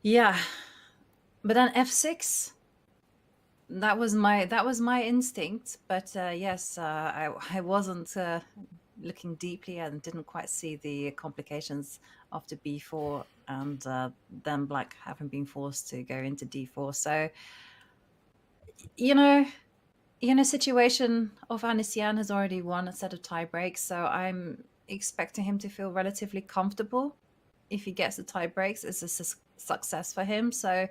Yeah, but then f6. That was my instinct, but yes, I wasn't looking deeply and didn't quite see the complications after b4, and then black having been forced to go into d4. So you know, in a situation of Anisian has already won a set of tie breaks, so I'm expecting him to feel relatively comfortable. If he gets the tie breaks, it's a success for him. So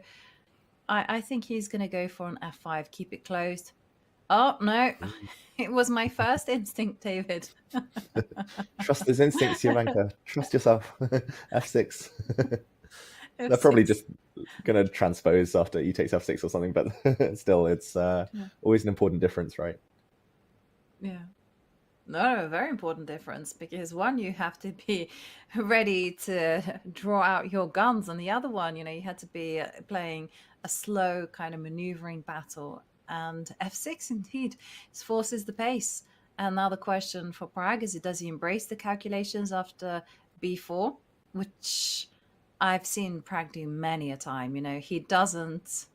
I think he's going to go for an f5, keep it closed. Oh, no. It was my first instinct, David. Trust his instincts, Ivanka. Trust yourself. F6. They're probably f6. just going to transpose after e takes f6 or something, but still, it's Yeah. always an important difference, right? Yeah. No, a very important difference, because one, you have to be ready to draw out your guns, and the other one, you had to be playing a slow kind of maneuvering battle. And f6 indeed forces the pace. And now the question for Prague is, does he embrace the calculations after b4, which I've seen Prague do many a time. He doesn't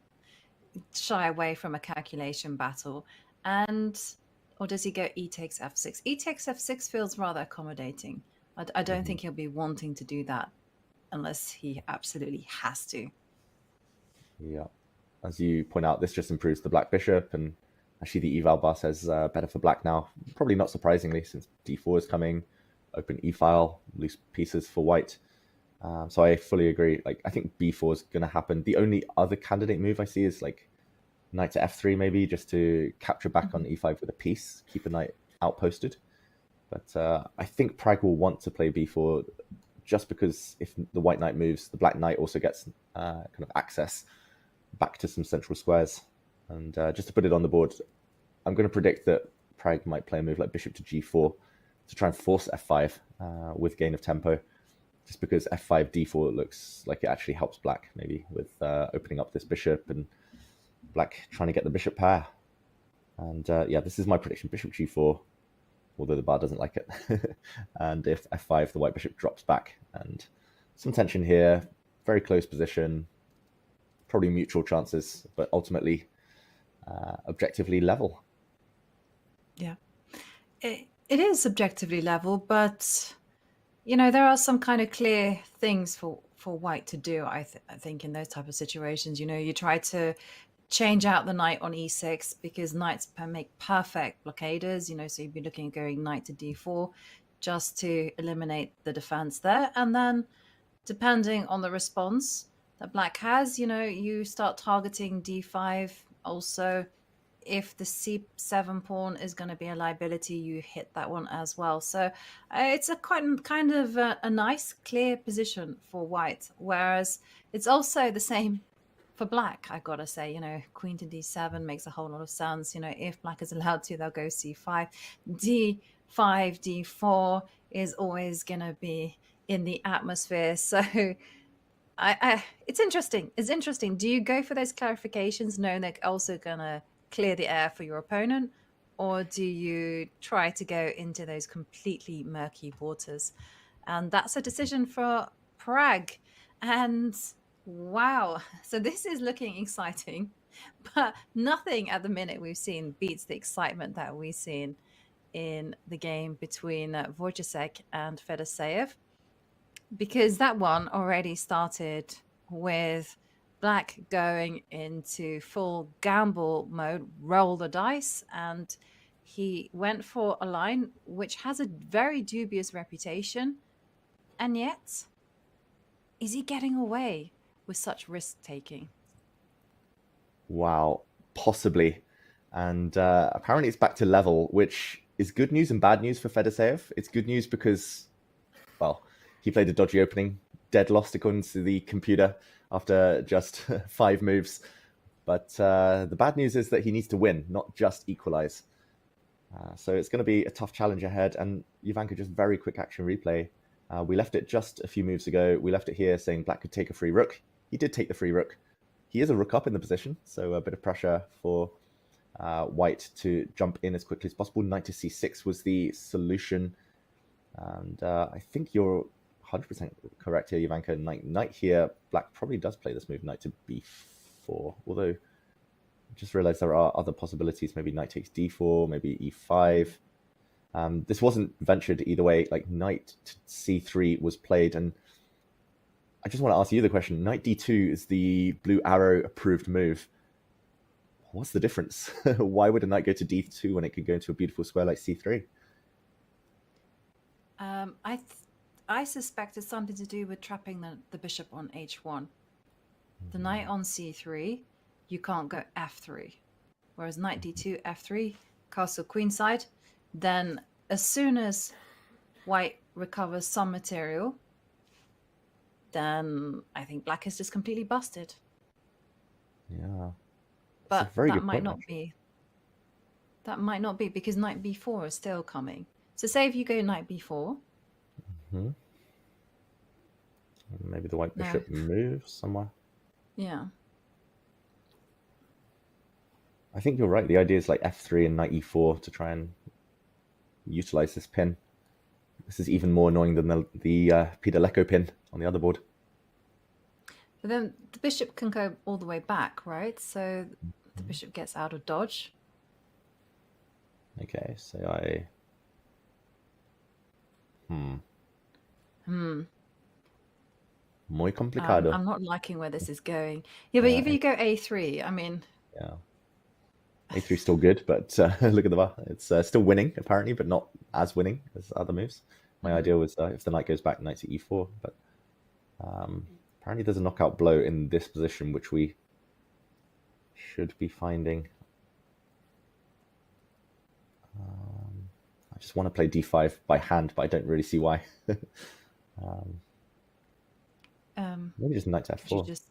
shy away from a calculation battle. And or does he go e takes f6? E takes f6 feels rather accommodating. I don't Mm-hmm. think he'll be wanting to do that unless he absolutely has to. Yeah. As you point out, this just improves the black bishop, and actually the eval bar says better for black now. Probably not surprisingly, since d4 is coming, open e-file, loose pieces for white. So I fully agree. Like, I think b4 is going to happen. The only other candidate move I see is like knight to f3, maybe just to capture back on e5 with a piece, keep a knight outposted. But I think Prague will want to play b4 just because if the white knight moves, the black knight also gets kind of access back to some central squares. And just to put it on the board, I'm going to predict that Prague might play a move like bishop to g4 to try and force f5 with gain of tempo, just because f5 d4 looks like it actually helps black, maybe with opening up this bishop and black trying to get the bishop pair. And yeah, this is my prediction: bishop g4, although the bar doesn't like it. And if f5, the white bishop drops back, and some tension here, very close position, probably mutual chances, but ultimately objectively level. Yeah. It is subjectively level, but there are some kind of clear things for white to do. I think in those type of situations, you try to change out the knight on e6, because knights make perfect blockaders. So you'd be looking at going knight to d4 just to eliminate the defense there, and then depending on the response that black has, you start targeting d5 also. If the c7 pawn is going to be a liability, you hit that one as well. So it's a quite kind of a nice clear position for white, whereas it's also the same for black. I gotta say, queen to d7 makes a whole lot of sense. If black is allowed to, they'll go c5. d5, d4 is always gonna be in the atmosphere. So it's interesting. It's interesting. Do you go for those clarifications knowing they're also gonna clear the air for your opponent, or do you try to go into those completely murky waters? And that's a decision for Prague. And wow, so this is looking exciting, but nothing at the minute we've seen beats the excitement that we've seen in the game between Wojciech and Fedoseev, because that one already started with black going into full gamble mode, roll the dice, and he went for a line which has a very dubious reputation. And yet, is he getting away with such risk taking? Wow, possibly. And apparently it's back to level, which is good news and bad news for Fedoseev. It's good news because, well, he played a dodgy opening, dead lost according to the computer after just 5 moves. But the bad news is that he needs to win, not just equalize. So it's going to be a tough challenge ahead. And Ivanka, just very quick action replay. We left it just a few moves ago. We left it here saying black could take a free rook. He did take the free rook. He is a rook up in the position, so a bit of pressure for white to jump in as quickly as possible. Knight to c6 was the solution. And I think you're 100% correct here, Ivanka. Knight here. Black probably does play this move, knight to b4. Although, I just realized there are other possibilities. Maybe knight takes d4, maybe e5. This wasn't ventured either way. Like knight to c3 was played, and I just want to ask you the question. Knight d2 is the blue arrow approved move. What's the difference? Why would a knight go to d2 when it could go into a beautiful square like c3? I suspect it's something to do with trapping the bishop on h1. The knight on c3, you can't go f3. Whereas knight d2, f3, castle queenside. Then as soon as white recovers some material, then I think black is just completely busted. Yeah. But that might not be. That might not be, because knight b4 is still coming. So say if you go knight b4. Mm-hmm. Maybe the white bishop moves somewhere. Yeah. I think you're right. The idea is like f3 and knight e4 to try and utilize this pin. This is even more annoying than the Peter Lecco pin on the other board. But then the bishop can go all the way back, right? So the bishop gets out of dodge. Okay, so I... Muy complicado. I'm not liking where this is going. Yeah, but if you go a3, I mean... Yeah. a3 still good, but look at the bar. It's still winning, apparently, but not as winning as other moves. My idea was if the knight goes back, knight to e4, but apparently there's a knockout blow in this position, which we should be finding. I just want to play d5 by hand, but I don't really see why. Maybe just knight to f4.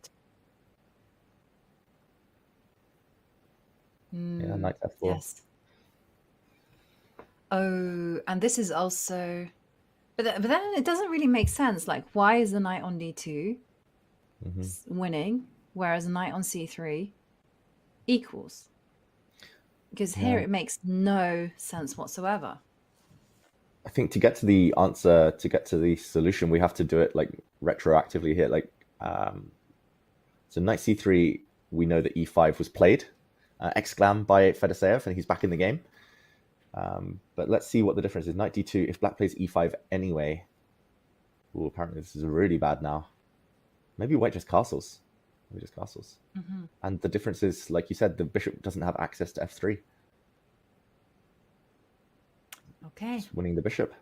Yeah, knight to f4. Yes. Oh, and this is also... But then it doesn't really make sense. Like, why is the knight on d2 winning, whereas a knight on c3 equals? Because here it makes no sense whatsoever. I think to get to the answer, to get to the solution, we have to do it like retroactively here. Like, so knight c3, we know that e5 was played, exclam by Fedoseev, and he's back in the game. But let's see what the difference is. Knight d2, if black plays e5 anyway. Ooh, apparently this is really bad now. Maybe white just castles. Maybe just castles. And the difference is, like you said, the bishop doesn't have access to f3. Okay. Just winning the bishop.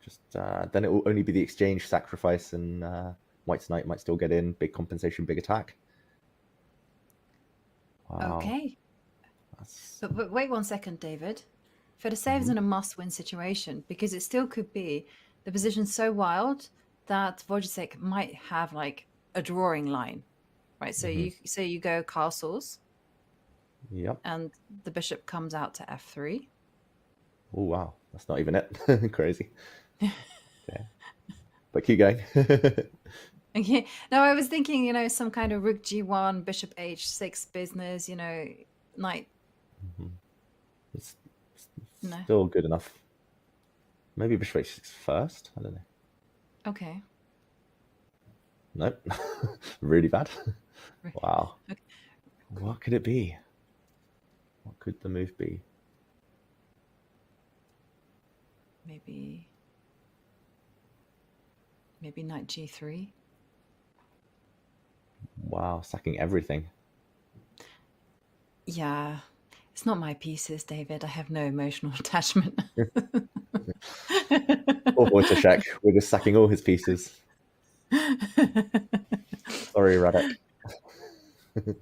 Just then it will only be the exchange sacrifice, and white's knight might still get in. Big compensation, big attack. Wow. Okay. But wait one second, David. Fedoseev's in a must-win situation, because it still could be the position's so wild that Wojciech might have like a drawing line, right? So you go castles. Yep. And the bishop comes out to f3. Oh wow, that's not even it. Crazy. Okay. But keep going. Okay. No, I was thinking, some kind of rook g1, bishop h6 business, knight. It's still good enough. Maybe bishop h6 first. I don't know. Okay. Nope. Really bad. Wow. Okay. What could it be? What could the move be? Maybe knight g3. Wow, sacking everything. Yeah. It's not my pieces, David. I have no emotional attachment. Or Wojciech. We're just sacking all his pieces. Sorry, Radek.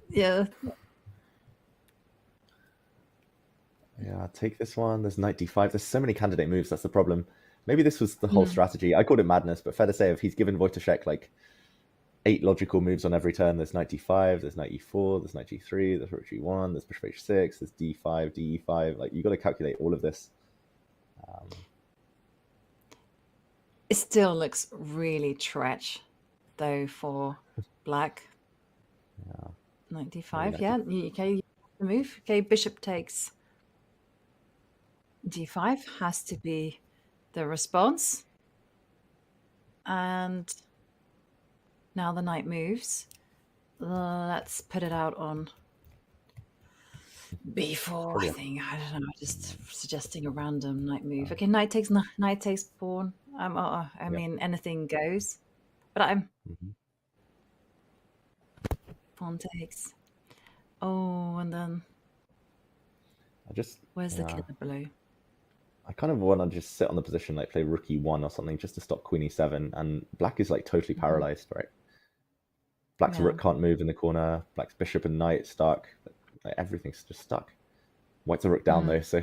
Yeah. Yeah, take this one. There's knight d5. There's so many candidate moves. That's the problem. Maybe this was the whole strategy. I called it madness, but Fedoseev, he's given Wojciech like 8 logical moves on every turn. There's knight d5, there's knight e4, there's knight g3, there's rook g1, there's bishop h6, there's d5, de5. Like, you got to calculate all of this. It still looks really trash, though, for black. Yeah. Knight d5, yeah. Okay, the move. Okay, bishop takes d5 has to be the response. And now the knight moves. Let's put it out on b4, I Probably. think. I don't know, just suggesting a random knight move. Okay, knight takes pawn. I Yeah. mean, anything goes. But I'm hmm pawn takes. Oh, and then I just, where's the yeah, killer below? I kind of want to just sit on the position, like play rook e1 or something, just to stop queen e7. And black is like totally Mhm. paralyzed, right? Black's Yeah. rook can't move in the corner. Black's bishop and knight stuck. Like, everything's just stuck. White's a rook down Mm. though, so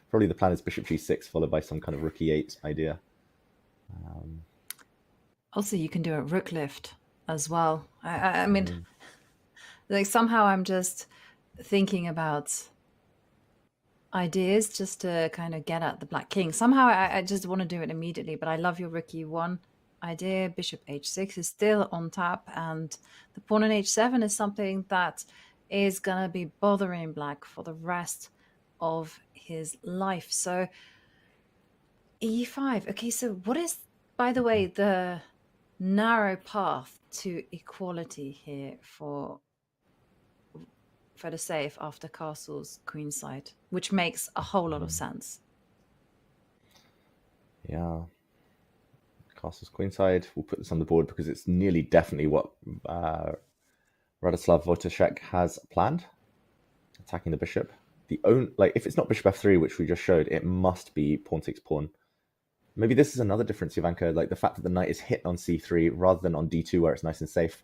probably the plan is bishop g6 followed by some kind of rook e8 idea. Um, Also, you can do a rook lift as well. I mean, mhm, like somehow I'm just thinking about ideas just to kind of get at the black king. Somehow I just want to do it immediately, but I love your rook e1 idea. Bishop h6 is still on tap, and the pawn on h7 is something that is going to be bothering black for the rest of his life. So e5. Okay, so what is, by the way, the narrow path to equality here for the safe after castle's queenside, which makes a whole lot of mhm. sense. Yeah, castle's queenside. We'll put this on the board because it's nearly definitely what Radoslav Wojtaszek has planned, attacking the bishop. Like if it's not bishop f3, which we just showed, it must be pawn takes pawn. Maybe this is another difference, Ivanka, like the fact that the knight is hit on c3 rather than on d2 where it's nice and safe,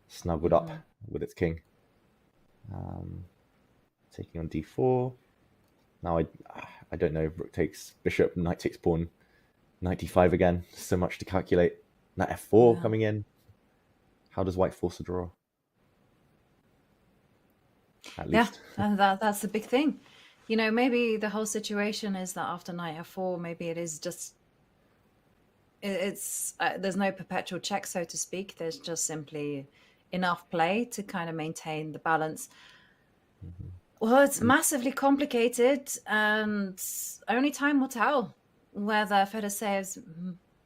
snuggled up Mm-hmm. with its king. Um, taking on d4. Now I don't know. Rook takes bishop, knight takes pawn, knight d5 again. So much to calculate. Knight f4 Yeah. coming in. How does white force a draw? At Yeah, least. that's the big thing. You know, maybe the whole situation is that after knight f4, maybe it is just it's there's no perpetual check, so to speak. There's just simply enough play to kind of maintain the balance. Well, it's Mm, massively complicated, and only time will tell whether Fedosev's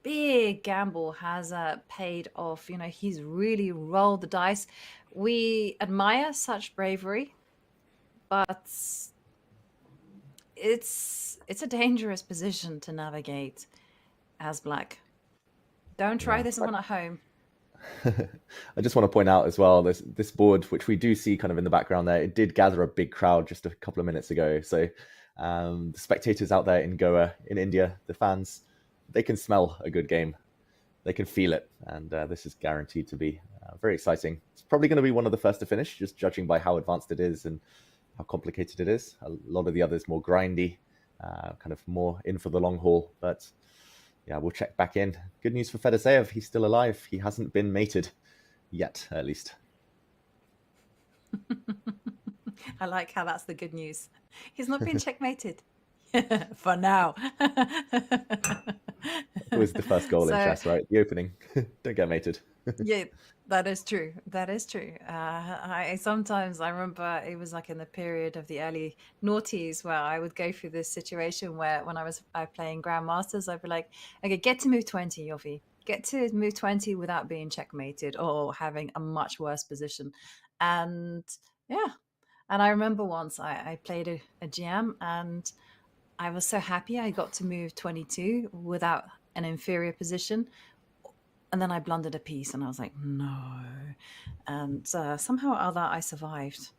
big gamble has paid off. You know, he's really rolled the dice. We admire such bravery, but it's a dangerous position to navigate as black. Don't try yeah. this one at home. I just want to point out as well this board, which we do see kind of in the background there, it did gather a big crowd just a couple of minutes ago. So the spectators out there in Goa, in India, the fans, they can smell a good game. They can feel it, and this is guaranteed to be very exciting. It's probably going to be one of the first to finish, just judging by how advanced it is and how complicated it is. A lot of the others more grindy, kind of more in for the long haul. But yeah, we'll check back in. Good news for Fedoseev. He's still alive. He hasn't been mated yet, at least. I like how that's the good news. He's not been checkmated for now. It was the first goal in So chess, right? The opening. Don't get mated. yeah, that is true. That is true. I sometimes I remember it was like in the period of the early noughties where I would go through this situation where when I was playing grandmasters, I'd be like, okay, get to move 20, Yofi. Get to move 20 without being checkmated or having a much worse position. And yeah, and I remember once I played a GM and I was so happy I got to move 22 without an inferior position. And then I blundered a piece and I was like, no. And somehow or other, I survived.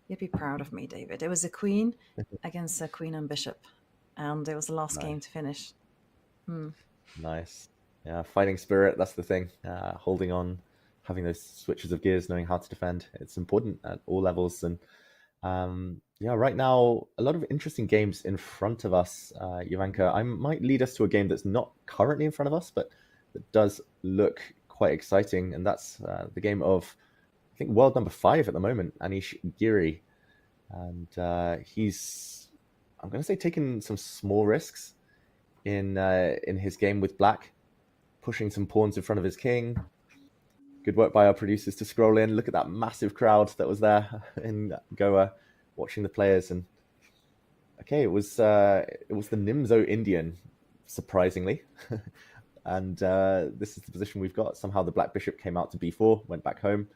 You'd be proud of me, David. It was a queen against a queen and bishop. And it was the last game Nice. to finish. Hmm. Nice. Yeah, fighting spirit, that's the thing. Holding on, having those switches of gears, knowing how to defend. It's important at all levels. And yeah, right now, a lot of interesting games in front of us, Jovanka. I might lead us to a game that's not currently in front of us, but that does look quite exciting. And that's the game of, I think, world number 5 at the moment, Anish Giri. And he's, I'm going to say, taken some small risks in his game with black, pushing some pawns in front of his king. Good work by our producers to scroll in. Look at that massive crowd that was there in Goa, watching the players. And okay, it was the Nimzo Indian, surprisingly. And this is the position we've got. Somehow the black bishop came out to b4, went back home.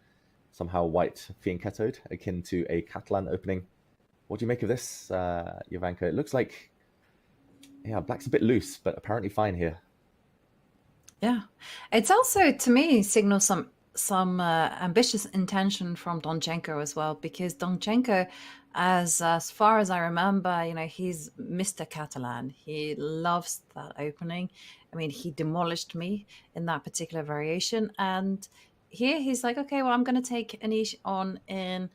Somehow white fianchettoed, akin to a Catalan opening. What do you make of this, Jovanka? It looks like, yeah, black's a bit loose, but apparently fine here. Yeah, it's also, to me, signals some ambitious intention from Donchenko as well, because Donchenko, as far as I remember, he's Mr. Catalan. He loves that opening. I mean, he demolished me in that particular variation, and here he's like, okay, well, I'm going to take Anish on in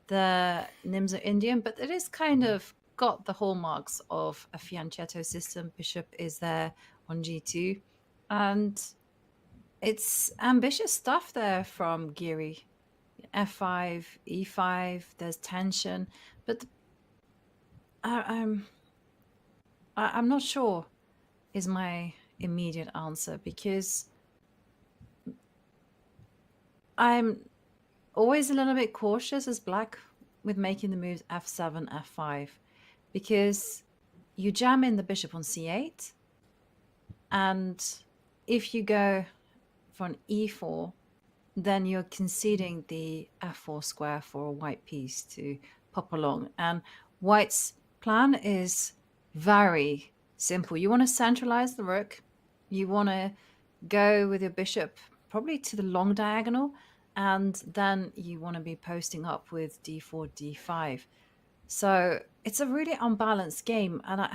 the Nimzo Indian, but it is kind of got the hallmarks of a fianchetto system. Bishop is there on g2. And it's ambitious stuff there from Geary. F5, E5, there's tension, but I'm not sure is my immediate answer, because I'm always a little bit cautious as black with making the moves F7, F5, because you jam in the bishop on C8, and if you go for an E4, then you're conceding the F4 square for a white piece to pop along. And white's plan is very simple. You want to centralize the rook. You want to go with your bishop probably to the long diagonal, and then you want to be posting up with d4, d5. So it's a really unbalanced game, and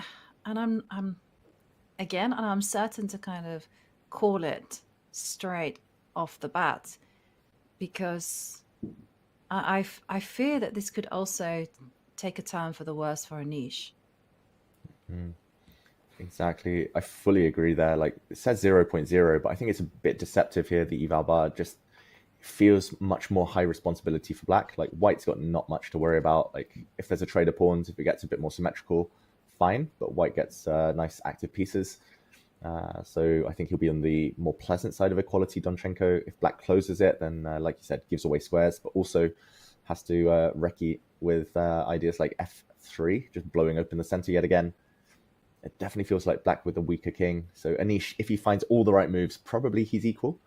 I'm certain to kind of call it straight off the bat, because I fear that this could also take a turn for the worse for Anish. Exactly. I fully agree there. Like, it says 0.0, but I think it's a bit deceptive here. The eval bar just feels much more high responsibility for black. Like, white's got not much to worry about. Like, if there's a trade of pawns, if it gets a bit more symmetrical, fine, but white gets nice active pieces. So I think he'll be on the more pleasant side of equality, Donchenko. If black closes it, then, like you said, gives away squares, but also has to recce with ideas like f3, just blowing open the center yet again. It definitely feels like black with a weaker king. So Anish, if he finds all the right moves, probably he's equal.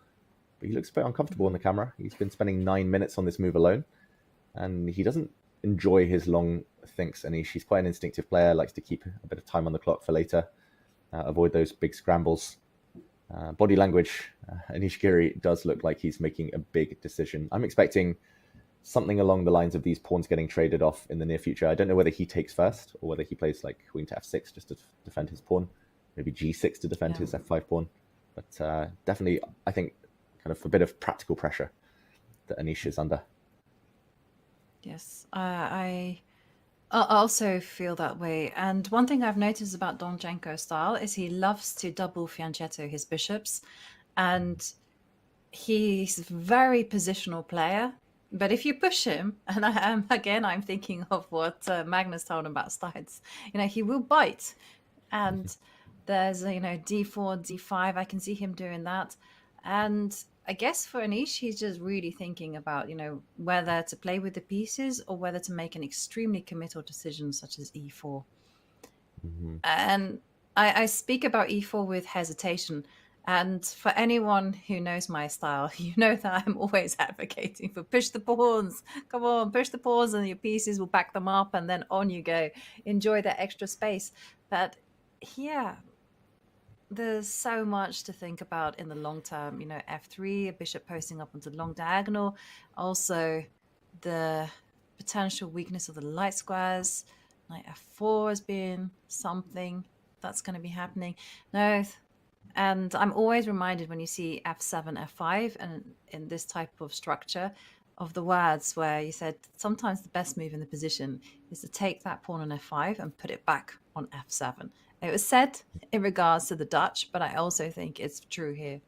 But he looks a bit uncomfortable on the camera. He's been spending 9 minutes on this move alone, and he doesn't enjoy his long thinks. Anish, he's quite an instinctive player, likes to keep a bit of time on the clock for later. Avoid those big scrambles. Body language, Anish Giri does look like he's making a big decision. I'm expecting something along the lines of these pawns getting traded off in the near future. I don't know whether he takes first or whether he plays like queen to f6 just to defend his pawn, maybe g6 to defend his f5 pawn. But definitely, I think, kind of a bit of practical pressure that Anish is under. Yes, I also feel that way. And one thing I've noticed about Donchenko's style is he loves to double fianchetto his bishops, and he's a very positional player. But if you push him, and I'm thinking of what Magnus told him about Stites, he will bite. And there's, d4, d5, I can see him doing that. And I guess for Anish, he's just really thinking about, whether to play with the pieces or whether to make an extremely committal decision such as e4. Mm-hmm. And I speak about e4 with hesitation. And for anyone who knows my style, you know that I'm always advocating for push the pawns. Come on, push the pawns and your pieces will back them up, and then on you go. Enjoy that extra space. But yeah, there's so much to think about in the long term. F3, a bishop posting up onto the long diagonal. Also, the potential weakness of the light squares. Knight F4 has been something that's going to be happening. No. And I'm always reminded when you see F7, F5, and in this type of structure, of the words where you said sometimes the best move in the position is to take that pawn on F5 and put it back on F7. It was said in regards to the Dutch, but I also think it's true here.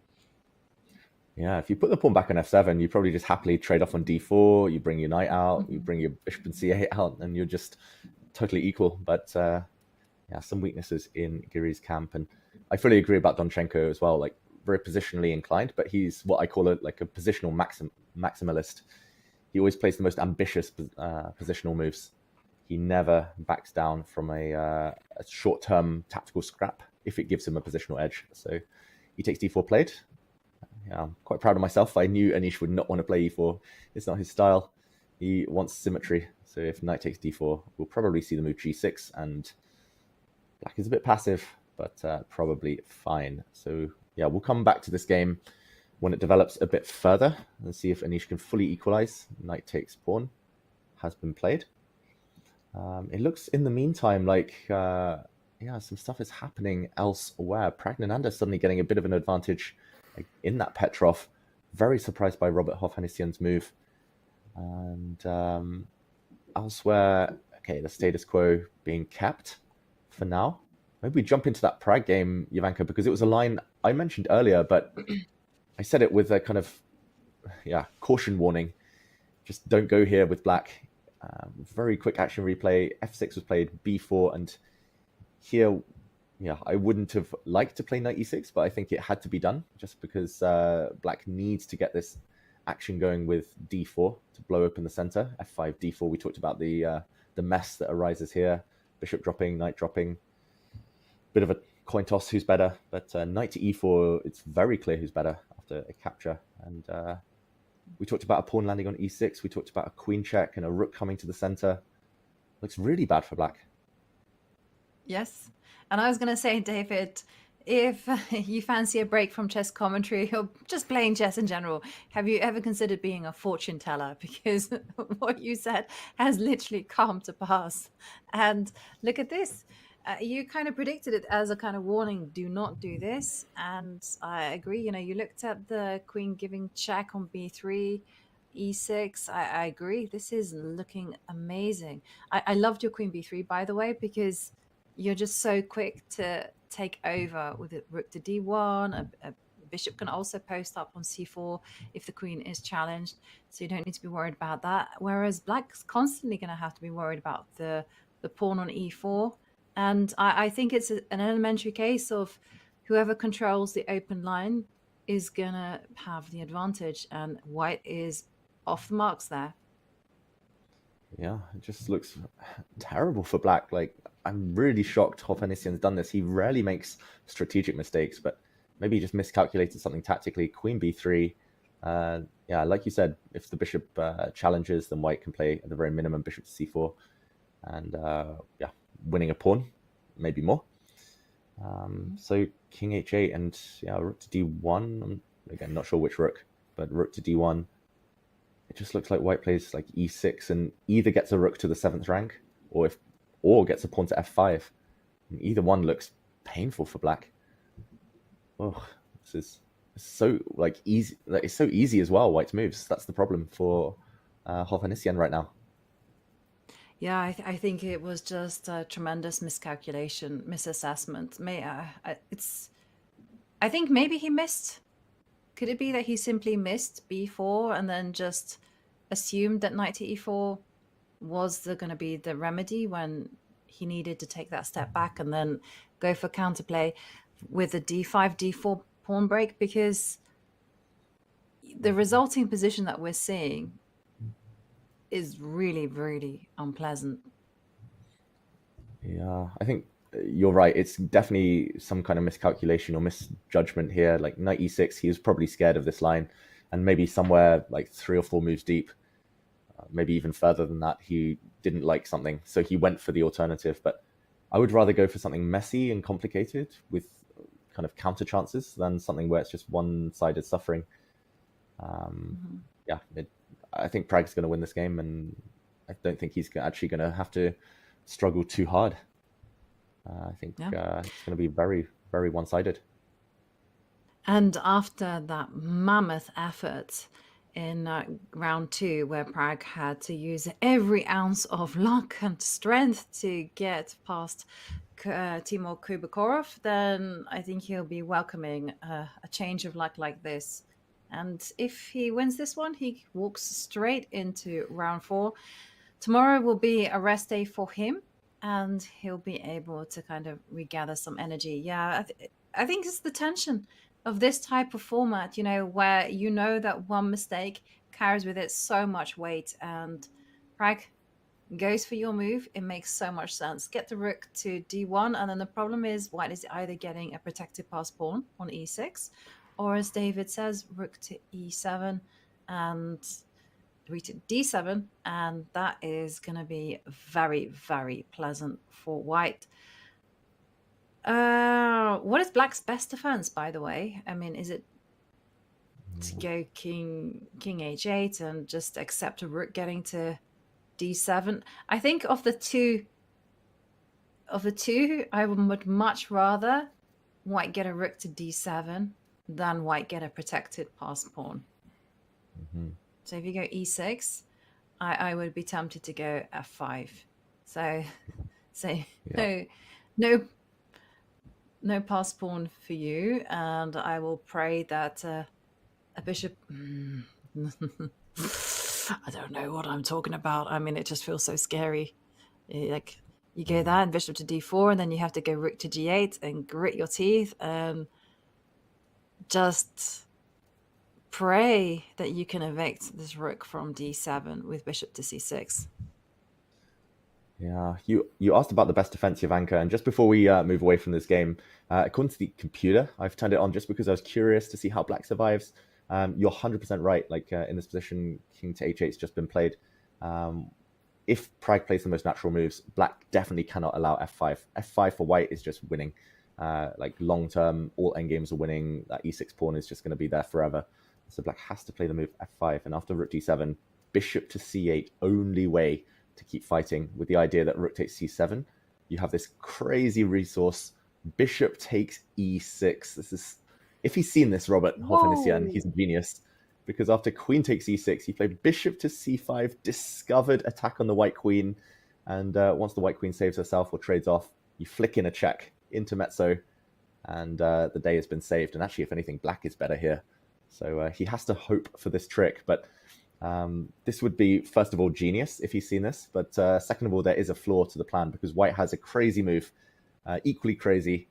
Yeah, if you put the pawn back on F7, you probably just happily trade off on D4, you bring your knight out, you bring your bishop and C8 out, and you're just totally equal. But yeah, some weaknesses in Giri's camp. And I fully agree about Donchenko as well, like very positionally inclined, but he's what I call a positional maximalist. He always plays the most ambitious positional moves. He never backs down from a short-term tactical scrap if it gives him a positional edge. So e takes d4 played. Yeah, I'm quite proud of myself. I knew Anish would not want to play e4. It's not his style. He wants symmetry. So if knight takes d4, we'll probably see the move g6, and black is a bit passive, but probably fine. So yeah, we'll come back to this game when it develops a bit further and see if Anish can fully equalize. Knight takes pawn has been played. It looks in the meantime like some stuff is happening elsewhere. Pragnananda suddenly getting a bit of an advantage in that Petrov. Very surprised by Robert Hovhannissian's move. And elsewhere, okay, the status quo being kept for now. Maybe we jump into that Prague game, Ivanka, because it was a line I mentioned earlier, but I said it with a kind of caution warning. Just don't go here with black. Very quick action replay. F6 was played, b4, and here, I wouldn't have liked to play knight e6, but I think it had to be done just because black needs to get this action going with d4 to blow open the center. f5, d4. We talked about the mess that arises here. Bishop dropping, knight dropping. Bit of a coin toss, who's better? But knight to e4, it's very clear who's better after a capture. And we talked about a pawn landing on e6. We talked about a queen check and a rook coming to the center. Looks really bad for black. Yes. And I was going to say, David, if you fancy a break from chess commentary or just playing chess in general, have you ever considered being a fortune teller? Because what you said has literally come to pass. And look at this. You kind of predicted it as a kind of warning, do not do this. And I agree, you looked at the queen giving check on b3, e6. I agree. This is looking amazing. I loved your queen b3, by the way, because you're just so quick to take over with a rook to d1. A bishop can also post up on c4 if the queen is challenged, so you don't need to be worried about that. Whereas black's constantly going to have to be worried about the pawn on e4. And I think it's an elementary case of whoever controls the open line is going to have the advantage, and white is off the marks there. Yeah, it just looks terrible for black. Like, I'm really shocked Hovhannissian's done this. He rarely makes strategic mistakes, but maybe he just miscalculated something tactically. Queen b3. Like you said, if the bishop challenges, then white can play at the very minimum bishop to c4. And winning a pawn, maybe more. So king h8 and rook to d1. I'm again not sure which rook, but rook to d1. It just looks like white plays like e6 and either gets a rook to the 7th rank or gets a pawn to f5. And either one looks painful for black. Oh, this is so easy. It's so easy as well. White's moves. That's the problem for Hovhannissian right now. Yeah, I think it was just a tremendous miscalculation, misassessment. I think maybe he missed. Could it be that he simply missed b4 and then just assumed that knight to e4 was going to be the remedy when he needed to take that step back and then go for counterplay with the d5, d4 pawn break? Because the resulting position that we're seeing is really, really unpleasant. Yeah, I think you're right. It's definitely some kind of miscalculation or misjudgment here. Like knight e6, he was probably scared of this line, and maybe somewhere like 3 or 4 moves deep, maybe even further than that, he didn't like something, so he went for the alternative. But I would rather go for something messy and complicated with kind of counter chances than something where it's just one-sided suffering. I think Prague's going to win this game, and I don't think he's actually going to have to struggle too hard. I think it's going to be very, very one-sided. And after that mammoth effort in round 2, where Prague had to use every ounce of luck and strength to get past Timur Kubakorov, then I think he'll be welcoming a change of luck like this. And if he wins this one, he walks straight into round 4. Tomorrow will be a rest day for him, and he'll be able to kind of regather some energy. Yeah, I think it's the tension of this type of format, where that one mistake carries with it so much weight. And Prague goes for your move, it makes so much sense. Get the rook to d1, and then the problem is white is either getting a protected pass pawn on e6, or as David says, rook to e7 and rook to d7, and that is going to be very, very pleasant for white. What is black's best defense, by the way? I mean, is it to go king h8 and just accept a rook getting to d7? I think of the two, I would much rather white get a rook to d7 than white get a protected pass pawn. So if you go e6, I would be tempted to go f5. So no pass pawn for you, and I will pray that a bishop. I don't know what I'm talking about. I mean, it just feels so scary. Like you go there and bishop to d4, and then you have to go rook to g8 and grit your teeth and just pray that you can evict this rook from d7 with bishop to c6. Yeah, you asked about the best defensive anchor, and just before we move away from this game, according to the computer, I've turned it on just because I was curious to see how black survives. You're 100% right. Like in this position, king to h8 has just been played. If Prague plays the most natural moves, black definitely cannot allow f5. f5 for white is just winning. Like long term, all endgames are winning. That e6 pawn is just going to be there forever. So black has to play the move f5, and after rook d7, bishop to c8, only way to keep fighting, with the idea that rook takes c7. You have this crazy resource. Bishop takes e6. This is, if he's seen this, Robert Hofannisian, he's a genius. Because after queen takes e6, he played bishop to c5, discovered attack on the white queen, and once the white queen saves herself or trades off, you flick in a check, intermezzo, and the day has been saved. And actually, if anything, black is better here. So he has to hope for this trick, but this would be, first of all, genius if he's seen this, but second of all, there is a flaw to the plan because white has a crazy move, equally crazy,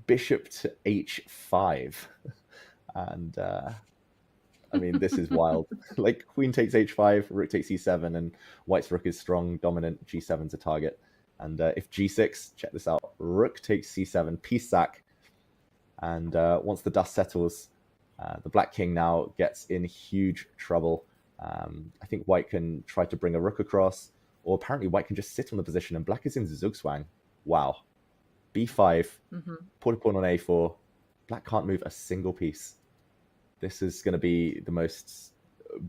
bishop to h5. And I mean, this is wild. Like queen takes h5, rook takes e7, and white's rook is strong, dominant, g7's a target. And if g6, check this out, rook takes c7, piece sack, and once the dust settles, the black king now gets in huge trouble. I think white can try to bring a rook across, or apparently white can just sit on the position, and black is in zugzwang. Wow. b5, put a pawn on a4. Black can't move a single piece. This is going to be the most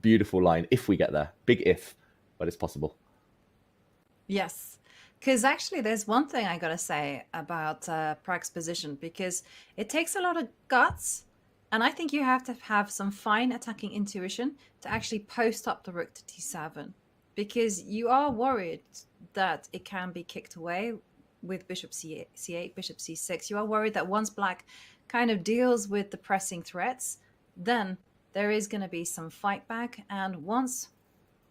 beautiful line if we get there. Big if, but it's possible. Yes. Because actually, there's one thing I got to say about Prague's position, because it takes a lot of guts. And I think you have to have some fine attacking intuition to actually post up the rook to d7, because you are worried that it can be kicked away with bishop c8, bishop c6. You are worried that once black kind of deals with the pressing threats, then there is going to be some fight back. And once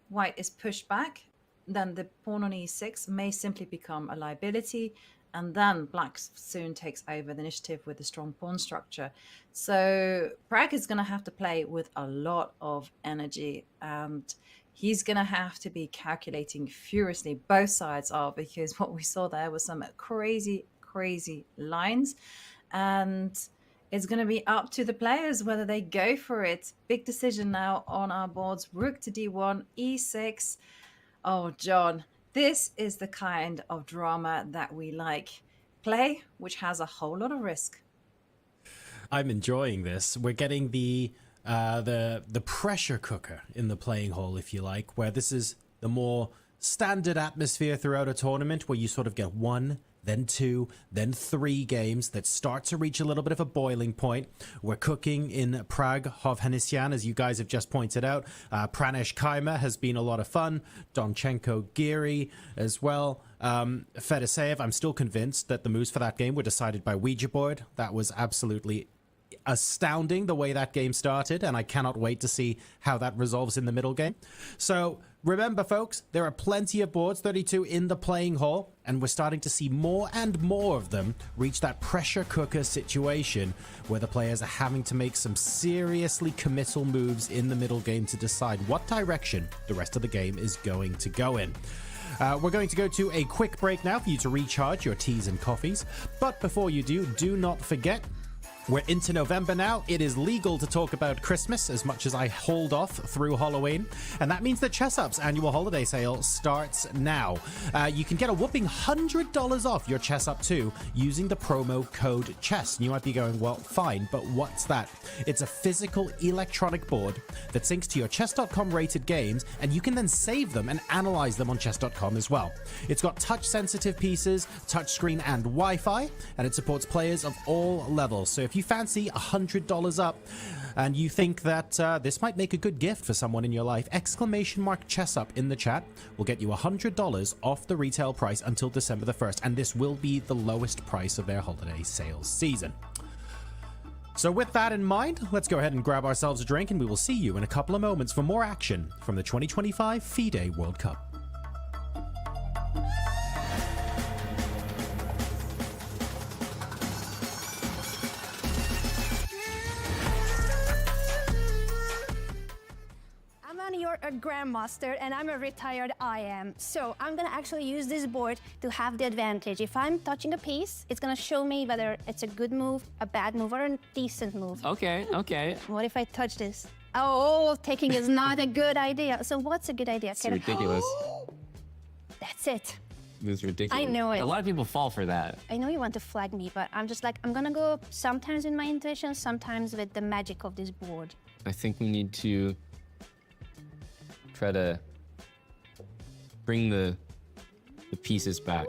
white is pushed back, then the pawn on e6 may simply become a liability. And then black soon takes over the initiative with a strong pawn structure. So Prague is going to have to play with a lot of energy, and he's going to have to be calculating furiously. Both sides are, because what we saw there was some crazy, crazy lines. And it's going to be up to the players whether they go for it. Big decision now on our boards. Rook to d1, e6. Oh, John. This is the kind of drama that we like. Play, which has a whole lot of risk. I'm enjoying this. We're getting the pressure cooker in the playing hall, if you like, where this is the more standard atmosphere throughout a tournament, where you sort of get one, then two, then three games that start to reach a little bit of a boiling point. We're cooking in Prague, Hovhannisyan, as you guys have just pointed out. Pranesh Kaima has been a lot of fun. Donchenko Giri as well. Fedoseev, I'm still convinced that the moves for that game were decided by Ouija board. That was absolutely astounding the way that game started, and I cannot wait to see how that resolves in the middle game. So remember, folks, there are plenty of boards 32 in the playing hall, and we're starting to see more and more of them reach that pressure cooker situation where the players are having to make some seriously committal moves in the middle game to decide what direction the rest of the game is going to go in. We're going to go to a quick break now for you to recharge your teas and coffees. But before you do not forget, we're into November now. It is legal to talk about Christmas as much as I hold off through Halloween. And that means that ChessUp's annual holiday sale starts now. You can get a whopping $100 off your ChessUp 2 using the promo code CHESS. And you might be going, well, fine, but what's that? It's a physical electronic board that syncs to your chess.com rated games, and you can then save them and analyze them on chess.com as well. It's got touch-sensitive pieces, touchscreen, and Wi-Fi, and it supports players of all levels. So if you fancy $100 up and you think that this might make a good gift for someone in your life, !ChessUp in the chat will get you $100 off the retail price until December the 1st, and this will be the lowest price of their holiday sales season. So with that in mind, let's go ahead and grab ourselves a drink, and we will see you in a couple of moments for more action from the 2025 FIDE World Cup. You're a grandmaster and I'm a retired IM. So I'm gonna actually use this board to have the advantage. If I'm touching a piece, it's gonna show me whether it's a good move, a bad move, or a decent move. Okay, okay. What if I touch this? Oh, taking is not a good idea. So what's a good idea? It's ridiculous. That's it. This is ridiculous. I know it. A lot of people fall for that. I know you want to flag me, but I'm just like, I'm gonna go sometimes with my intuition, sometimes with the magic of this board. I think we need to try to bring the pieces back.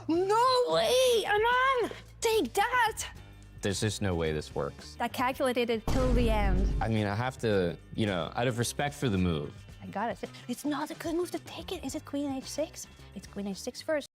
No way, Aman! Take that! There's just no way this works. I calculated it till the end. I mean, I have to, you know, out of respect for the move. I got it. It's not a good move to take it. Is it queen h6? It's queen h6 first.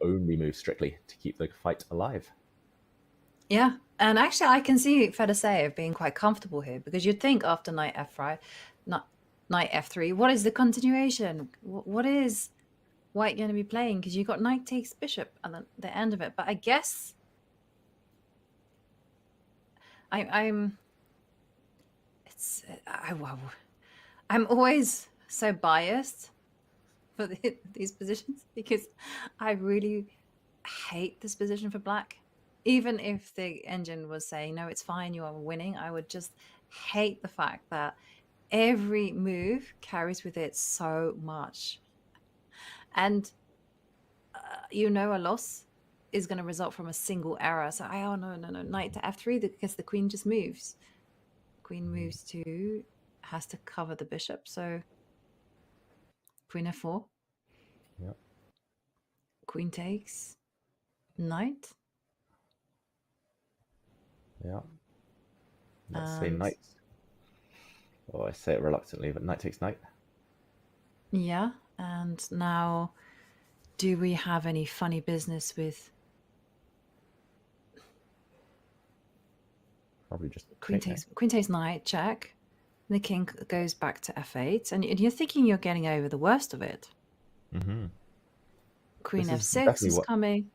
only move strictly to keep the fight alive. Yeah, and actually, I can see Fedoseev being quite comfortable here, because you'd think after knight f5, not knight f3, what is the continuation? What is white going to be playing? Because you got knight takes bishop at the end of it. But I guess I'm always so biased for these positions, because I really hate this position for black. Even if the engine was saying, no, it's fine, you are winning, I would just hate the fact that every move carries with it so much. And, a loss is going to result from a single error. So oh, no, knight to f3, because the queen just moves. Queen moves to, has to cover the bishop. So queen f4. Yep. Queen takes, knight. Yeah. Let's say And- knight. Oh, I say it reluctantly, but knight takes knight. Yeah, and now, do we have any funny business with Probably just queen take takes knight, check. The king goes back to f8, and you're thinking you're getting over the worst of it. Mm-hmm. Queen This is f6 definitely is what- coming.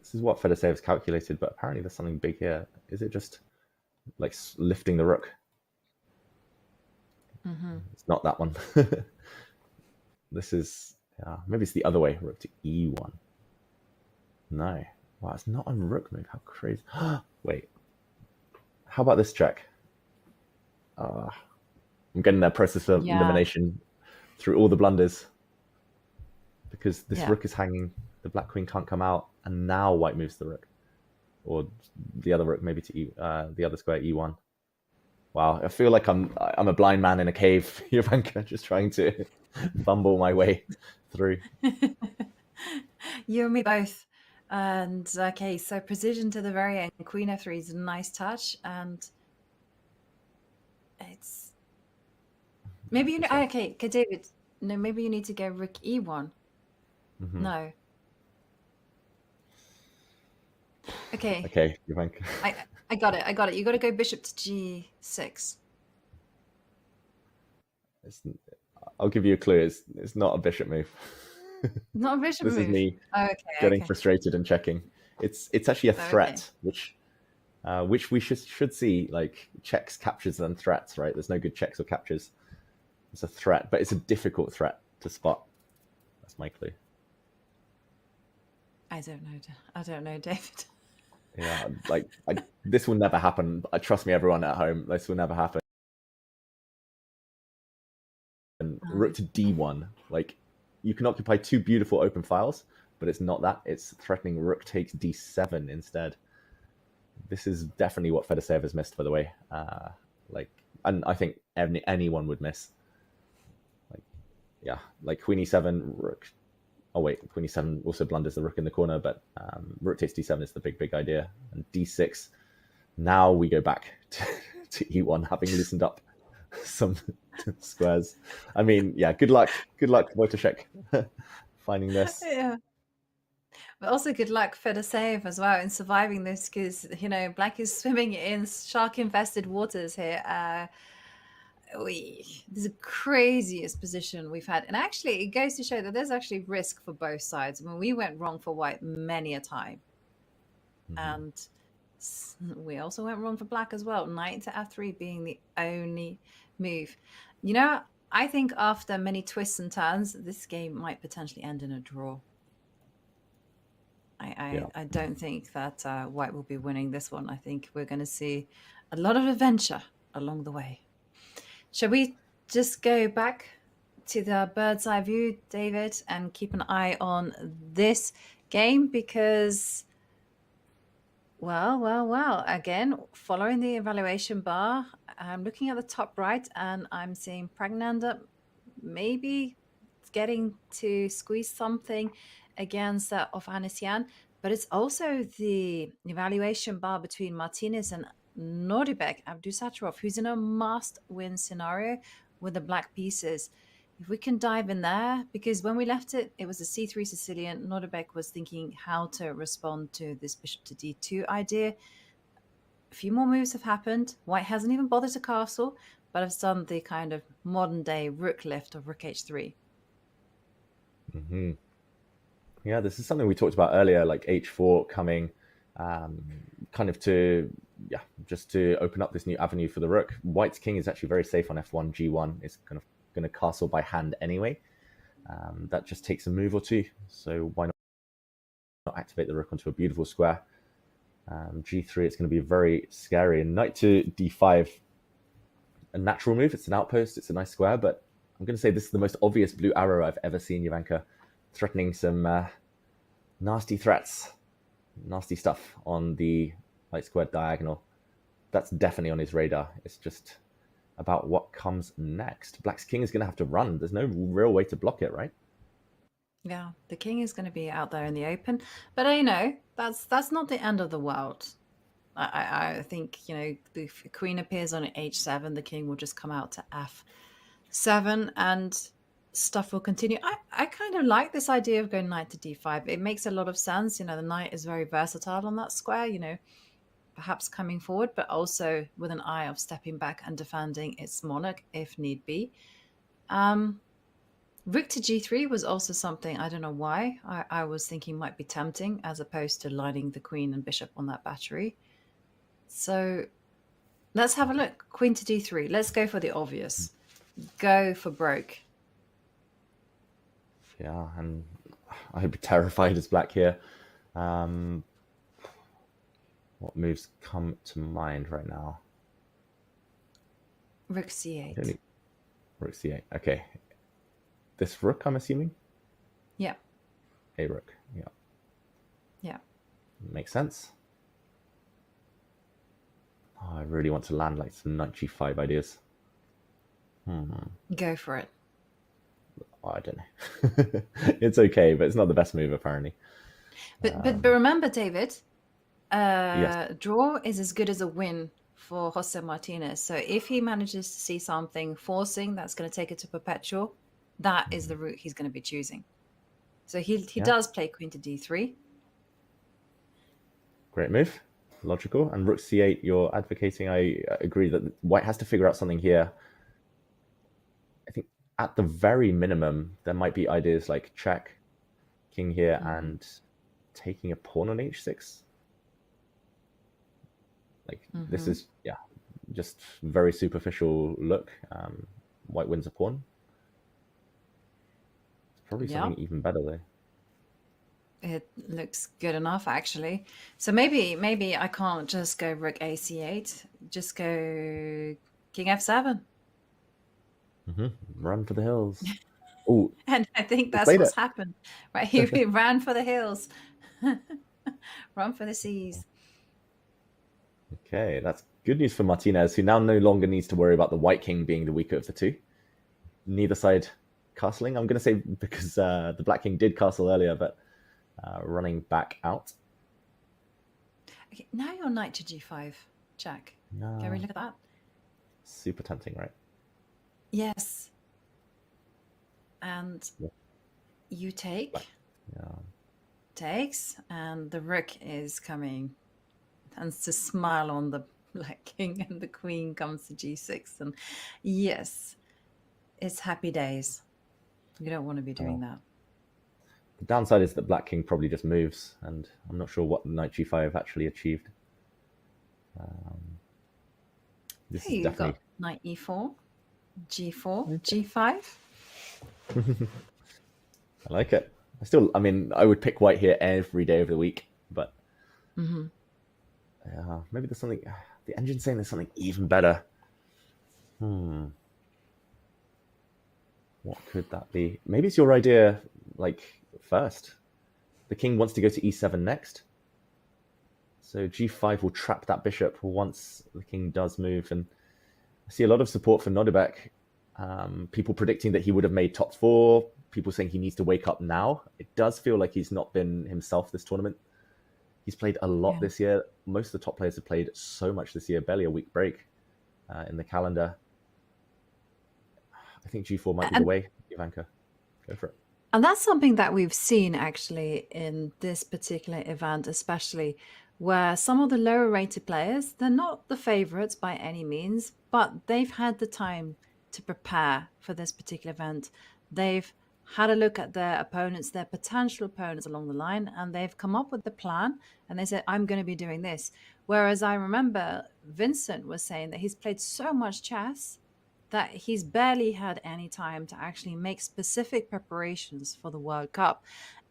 This is what Fedoseev's calculated, but apparently there's something big here. Is it just like lifting the rook? Mm-hmm. It's not that one. This is, maybe it's the other way, rook to e1. No. Wow, it's not a rook move. How crazy. Wait. How about this check? I'm getting that process of elimination through all the blunders. Because this rook is hanging, the black queen can't come out, and now white moves the rook. Or the other rook maybe to the other square, e1. Wow, I feel like I'm a blind man in a cave, Jovanka, just trying to fumble my way through. You and me both. And okay, so precision to the very end. Queen f3 is a nice touch, and it's maybe okay, David. No, maybe you need to go rook e1. Mm-hmm. No. Okay. Okay, Jovanka. I got it. You got to go bishop to g6. I'll give you a clue. It's not a bishop move. Not a bishop This move. is me Okay. getting frustrated and checking. It's actually a threat, which we should see, like checks, captures, and threats. Right? There's no good checks or captures. It's a threat, but it's a difficult threat to spot. That's my clue. I don't know, David. Yeah, like this will never happen. Trust me, everyone at home, this will never happen. And rook to d1, like you can occupy two beautiful open files, but it's not that. It's threatening rook takes d7 instead. This is definitely what Fedoseev has missed, by the way. And I think anyone would miss. Like queen e7, rook. Oh wait, queen e7 also blunders the rook in the corner, but rook takes d7 is the big idea. And d6, now we go back to e1, having loosened up some squares. I mean, yeah, good luck, Wojciech, finding this. Yeah. But also good luck Fedoseev as well in surviving this, because, black is swimming in shark-infested waters here. This is the craziest position we've had. And actually, it goes to show that there's actually risk for both sides. I mean, we went wrong for white many a time. Mm-hmm. And we also went wrong for black as well. Knight to f3 being the only move. I think after many twists and turns, this game might potentially end in a draw. I don't think that white will be winning this one. I think we're going to see a lot of adventure along the way. Shall we just go back to the bird's eye view, David, and keep an eye on this game? Because, well, again, following the evaluation bar, I'm looking at the top right and I'm seeing Pragnander maybe getting to squeeze something against Ovanesyan, but it's also the evaluation bar between Martinez and Nordibek Abdusattorov, who's in a must-win scenario with the black pieces. if we can dive in there, because when we left it, it was a c3 Sicilian. Nordebek was thinking how to respond to this bishop to d2 idea. A few more moves have happened. White hasn't even bothered to castle, but has done the kind of modern day rook lift of rook h3. Mm-hmm. Yeah, this is something we talked about earlier, like h4 coming, kind of to, yeah, just to open up this new avenue for the rook. White's king is actually very safe on f1, g1. It's kind of going to castle by hand anyway. That just takes a move or two, so why not activate the rook onto a beautiful square. G3, it's going to be very scary. And knight to d5, a natural move. It's an outpost. It's a nice square, but I'm going to say this is the most obvious blue arrow I've ever seen, Jovanka, threatening some nasty threats, nasty stuff on the light squared diagonal. That's definitely on his radar. It's just about what comes next. Black's king is going to have to run. There's no real way to block it, right? Yeah, the king is going to be out there in the open, but you know, that's not the end of the world. I think, you know, the queen appears on h7, the king will just come out to f7, and stuff will continue. I kind of like this idea of going knight to d5. It makes a lot of sense. You know, the knight is very versatile on that square, you know, perhaps coming forward, but also with an eye of stepping back and defending its monarch if need be. Rook to g3 was also something, I don't know why, I was thinking might be tempting, as opposed to lining the queen and bishop on that battery. So let's have a look. Queen to d3. Let's go for the obvious. Go for broke. Yeah, and I'd be terrified as black here. What moves come to mind right now? Rook c8. Rook c8. Okay. This rook, I'm assuming? Yeah. A rook. Yeah. Yeah. Makes sense. Oh, I really want to land like some knight g5 ideas. Go for it. Oh, I don't know. It's okay, but it's not the best move apparently. But remember, David, Yes. draw is as good as a win for Jose Martinez. So if he manages to see something forcing that's going to take it to perpetual, that is the route he's going to be choosing. So he does play queen to d3. Great move. Logical. And rook c8, you're advocating. I agree that white has to figure out something here. I think at the very minimum, there might be ideas like check, king here, and taking a pawn on h6. Like this is, yeah, just very superficial look. White wins a pawn. It's probably something even better though. It looks good enough, actually. So maybe I can't just go rook ac8. Just go king f7. Run for the hills. Oh, And I think that's what's happened, right? He ran for the hills. Run for the seas. Okay, that's good news for Martinez, who now no longer needs to worry about the white king being the weaker of the two. Neither side castling, I'm going to say, because the black king did castle earlier, but running back out. Okay, now you're knight to g5, Jack. Can we look at that? Super tempting, right? Yes. And you take. Yeah. Takes, and the rook is coming. Tends to smile on the black king, and the queen comes to g6. And yes, it's happy days. You don't want to be doing that. The downside is that black king probably just moves, and I'm not sure what knight g5 actually achieved. This Hey, is you've definitely got knight e4, g4, g5. I like it. I mean, I would pick white here every day of the week, but maybe there's something. The engine's saying there's something even better. What could that be? Maybe it's your idea, like, first. The king wants to go to e7 next. So g5 will trap that bishop once the king does move. And I see a lot of support for Nodebek. People predicting that he would have made top 4. People saying he needs to wake up now. It does feel like he's not been himself this tournament. He's played a lot this year. Most of the top players have played so much this year, barely a week break in the calendar. I think g4 might be the way. Ivanka. Go for it. And that's something that we've seen actually in this particular event, especially where some of the lower rated players, they're not the favorites by any means, but they've had the time to prepare for this particular event. They've had a look at their opponents, their potential opponents along the line, and they've come up with the plan and they said, I'm going to be doing this. Whereas I remember Vincent was saying that he's played so much chess that he's barely had any time to actually make specific preparations for the World Cup.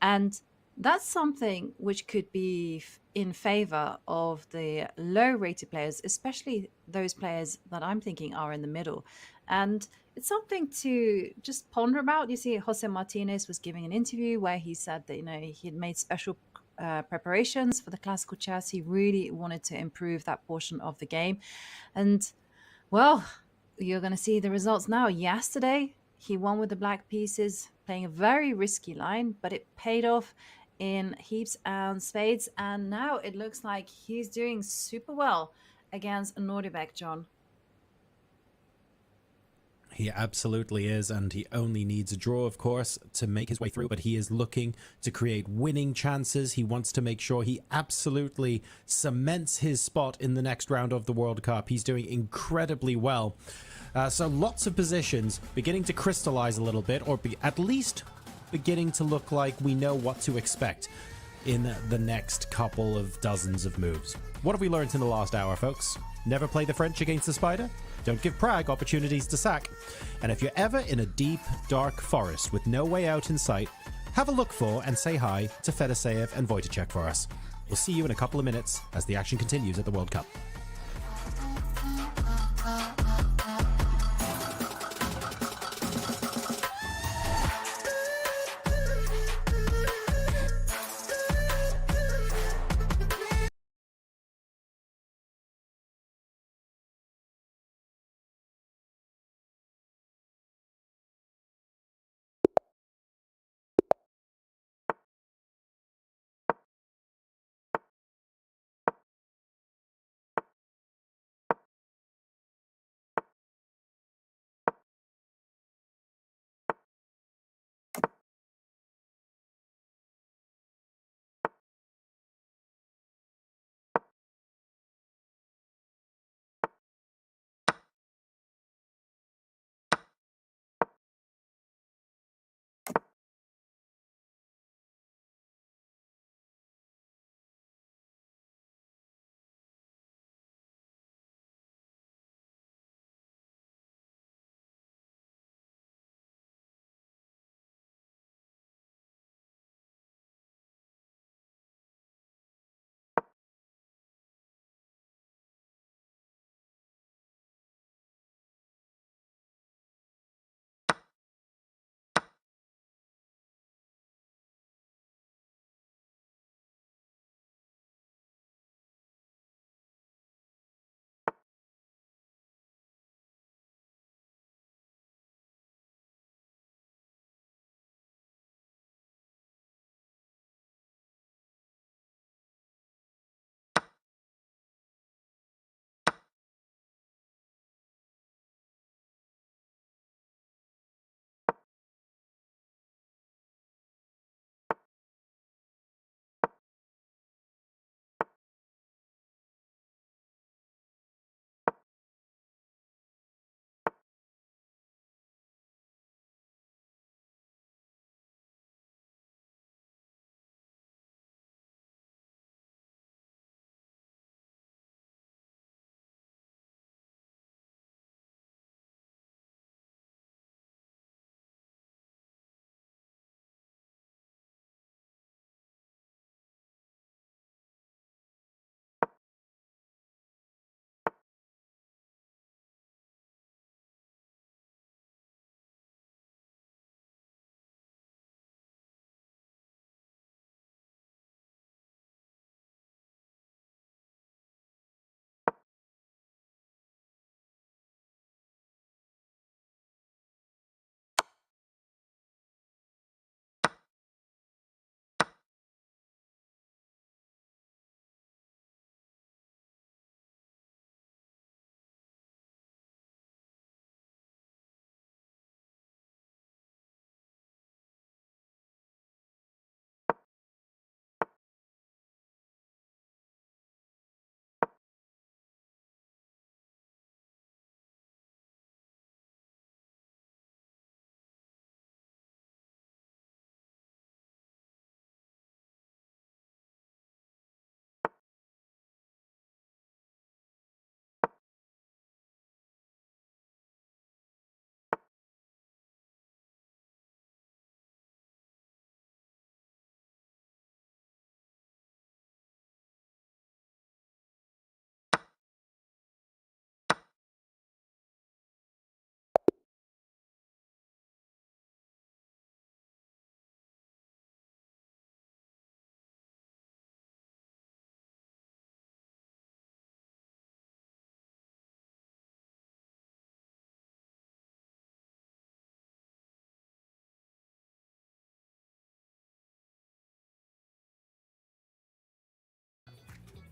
And that's something which could be in favor of the low rated players, especially those players that I'm thinking are in the middle. And it's something to just ponder about. You see, Jose Martinez was giving an interview where he said that, he had made special preparations for the classical chess. He really wanted to improve that portion of the game. And well, you're going to see the results now. Yesterday, he won with the black pieces, playing a very risky line, but it paid off in heaps and spades. And now it looks like he's doing super well against Nordebek, John. He absolutely is, and he only needs a draw, of course, to make his way through, but he is looking to create winning chances. He wants to make sure he absolutely cements his spot in the next round of the World Cup. He's doing incredibly well. So lots of positions beginning to crystallize a little bit, or at least beginning to look like we know what to expect in the next couple of dozens of moves. What have we learned in the last hour, folks? Never play the French against the spider. Don't give Prague opportunities to sack. And if you're ever in a deep, dark forest with no way out in sight, have a look for and say hi to Fedoseev and Wojtaszek for us. We'll see you in a couple of minutes as the action continues at the World Cup.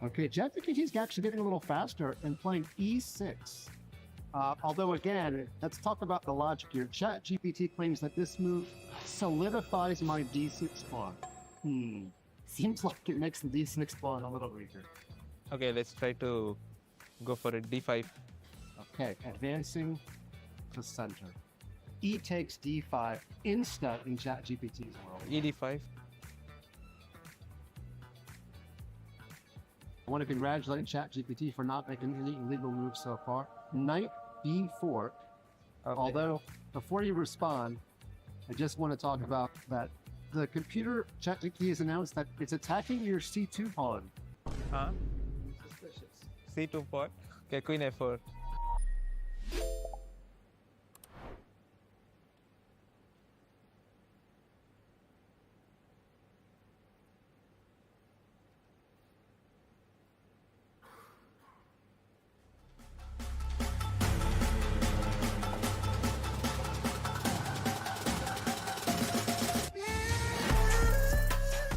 Okay, ChatGPT is actually getting a little faster and playing e6. Although again, let's talk about the logic here. ChatGPT claims that this move solidifies my d6 pawn. Seems like it makes the d6 pawn a little weaker. Okay, let's try to go for a d5. Okay, advancing to center. E takes d5 instant in ChatGPT's world. ed5. I want to congratulate ChatGPT for not making any illegal moves so far. Knight b4. Okay. Although, before you respond, I just want to talk about that the computer ChatGPT has announced that it's attacking your c2 pawn. Huh? Suspicious. c2 pawn. Okay, queen f4.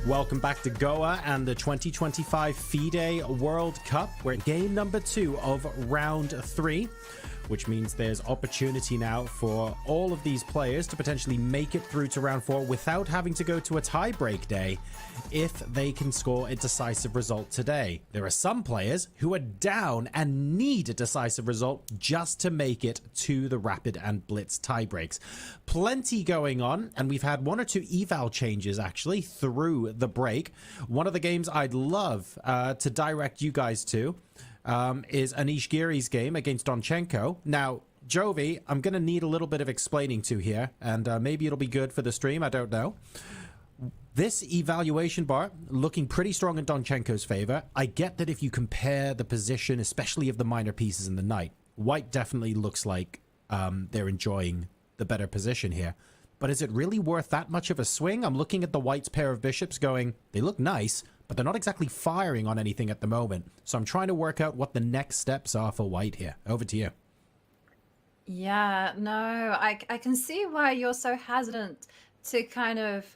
Welcome back to Goa and the 2025 FIDE World Cup. We're at game number 2 of round 3, which means there's opportunity now for all of these players to potentially make it through to round 4 without having to go to a tie-break day if they can score a decisive result today. There are some players who are down and need a decisive result just to make it to the Rapid and Blitz tie-breaks. Plenty going on, and we've had 1 or 2 eval changes actually through the break. One of the games I'd love to direct you guys to is Anish Giri's game against Donchenko. Now, Jovi, I'm going to need a little bit of explaining to here, and maybe it'll be good for the stream, I don't know. This evaluation bar looking pretty strong in Donchenko's favor. I get that if you compare the position, especially of the minor pieces in the knight, white definitely looks like they're enjoying the better position here. But is it really worth that much of a swing? I'm looking at the white's pair of bishops going, they look nice, but they're not exactly firing on anything at the moment. So I'm trying to work out what the next steps are for white here. Over to you. Yeah, no, I can see why you're so hesitant to kind of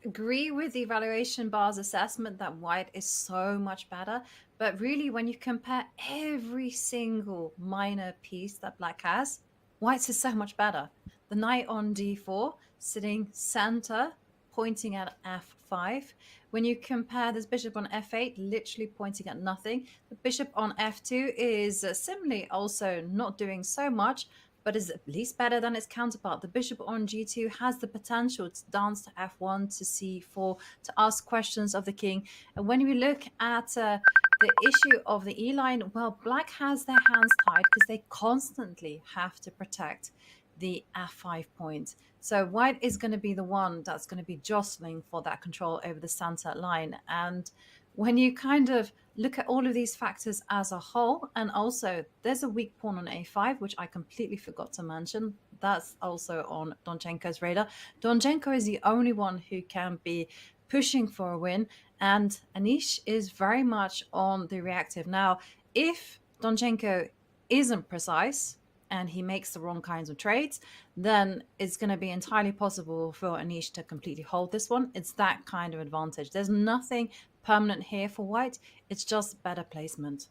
agree with the evaluation bar's assessment that white is so much better. But really, when you compare every single minor piece that black has, white's is so much better. The knight on d4, sitting center, pointing at f5. When you compare this bishop on f8, literally pointing at nothing. The bishop on f2 is similarly also not doing so much, but is at least better than its counterpart. The bishop on g2 has the potential to dance to f1, to c4, to ask questions of the king. And when we look at the issue of the e-line, well, black has their hands tied because they constantly have to protect the f5 point. So white is going to be the one that's going to be jostling for that control over the center line. And when you kind of look at all of these factors as a whole, and also there's a weak pawn on a5, which I completely forgot to mention. That's also on Donchenko's radar. Donchenko is the only one who can be pushing for a win, and Anish is very much on the reactive. Now, if Donchenko isn't precise, and he makes the wrong kinds of trades, then it's going to be entirely possible for Anish to completely hold this one. It's that kind of advantage. There's nothing permanent here for white. It's just better placement.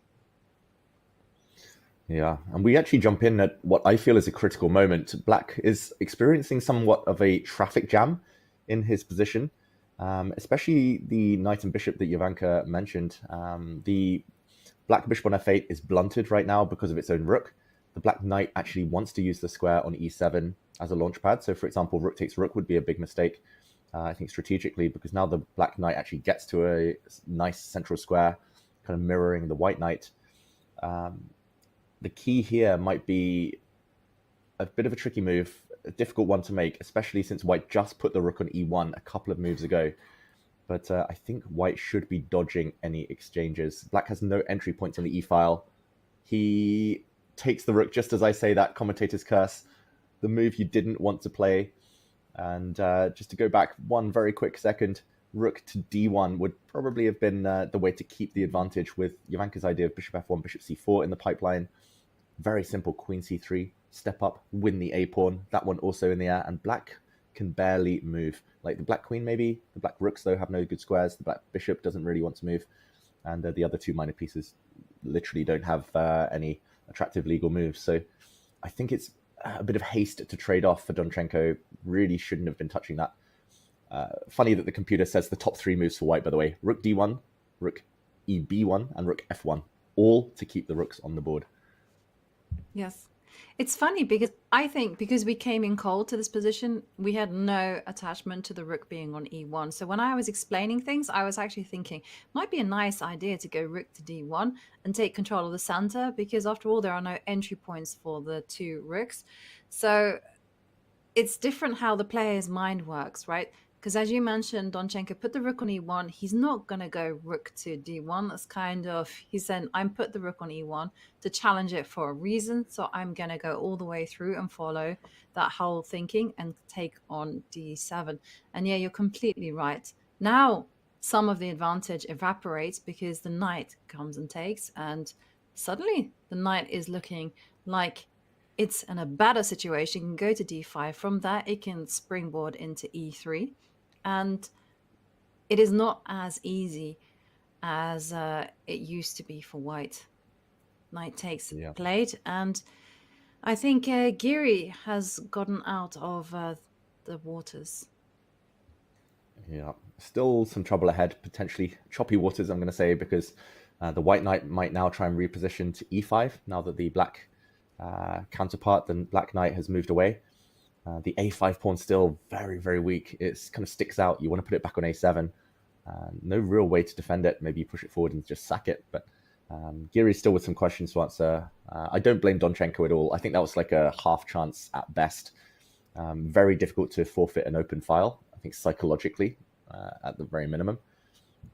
Yeah, and we actually jump in at what I feel is a critical moment. Black is experiencing somewhat of a traffic jam in his position, especially the knight and bishop that Jovanka mentioned. The black bishop on f8 is blunted right now because of its own rook. The black knight actually wants to use the square on e7 as a launch pad. So, for example, rook takes rook would be a big mistake, I think, strategically, because now the black knight actually gets to a nice central square, kind of mirroring the white knight. The key here might be a bit of a tricky move, a difficult one to make, especially since white just put the rook on e1 a couple of moves ago. But I think white should be dodging any exchanges. Black has no entry points on the e-file. He takes the rook just as I say that, commentator's curse, the move you didn't want to play. And just to go back one very quick second, rook to d1 would probably have been the way to keep the advantage with Jovanka's idea of bishop f1, bishop c4 in the pipeline. Very simple, queen c3, step up, win the a-pawn. That one also in the air, and black can barely move. Like the black queen maybe, the black rooks though have no good squares, the black bishop doesn't really want to move. and the other two minor pieces literally don't have any attractive legal moves. So I think it's a bit of haste to trade off for Donchenko. Really shouldn't have been touching that. Funny that the computer says the top three moves for white, by the way. Rook d1, rook eb1, and rook f1, all to keep the rooks on the board. Yes. It's funny because I think because we came in cold to this position, we had no attachment to the rook being on e1. So when I was explaining things, I was actually thinking might be a nice idea to go rook to d1 and take control of the center, because after all, there are no entry points for the two rooks. So it's different how the player's mind works, right? Because as you mentioned, Donchenko put the rook on e1. He's not going to go rook to d1. That's kind of, he said, I'm put the rook on e1 to challenge it for a reason. So I'm going to go all the way through and follow that whole thinking and take on d7. And yeah, you're completely right. Now, some of the advantage evaporates because the knight comes and takes. And suddenly the knight is looking like it's in a better situation. It can go to d5. From that, it can springboard into e3. And it is not as easy as it used to be for white. Knight takes played. And I think Giri has gotten out of the waters. Yeah, still some trouble ahead, potentially choppy waters, I'm going to say, because the white knight might now try and reposition to e5 now that the black counterpart, the black knight, has moved away. The a5 pawn still very, very weak. It kind of sticks out. You want to put it back on a7. No real way to defend it. Maybe you push it forward and just sack it. But Giri's still with some questions to answer. I don't blame Donchenko at all. I think that was like a half chance at best. Very difficult to forfeit an open file, I think psychologically, at the very minimum.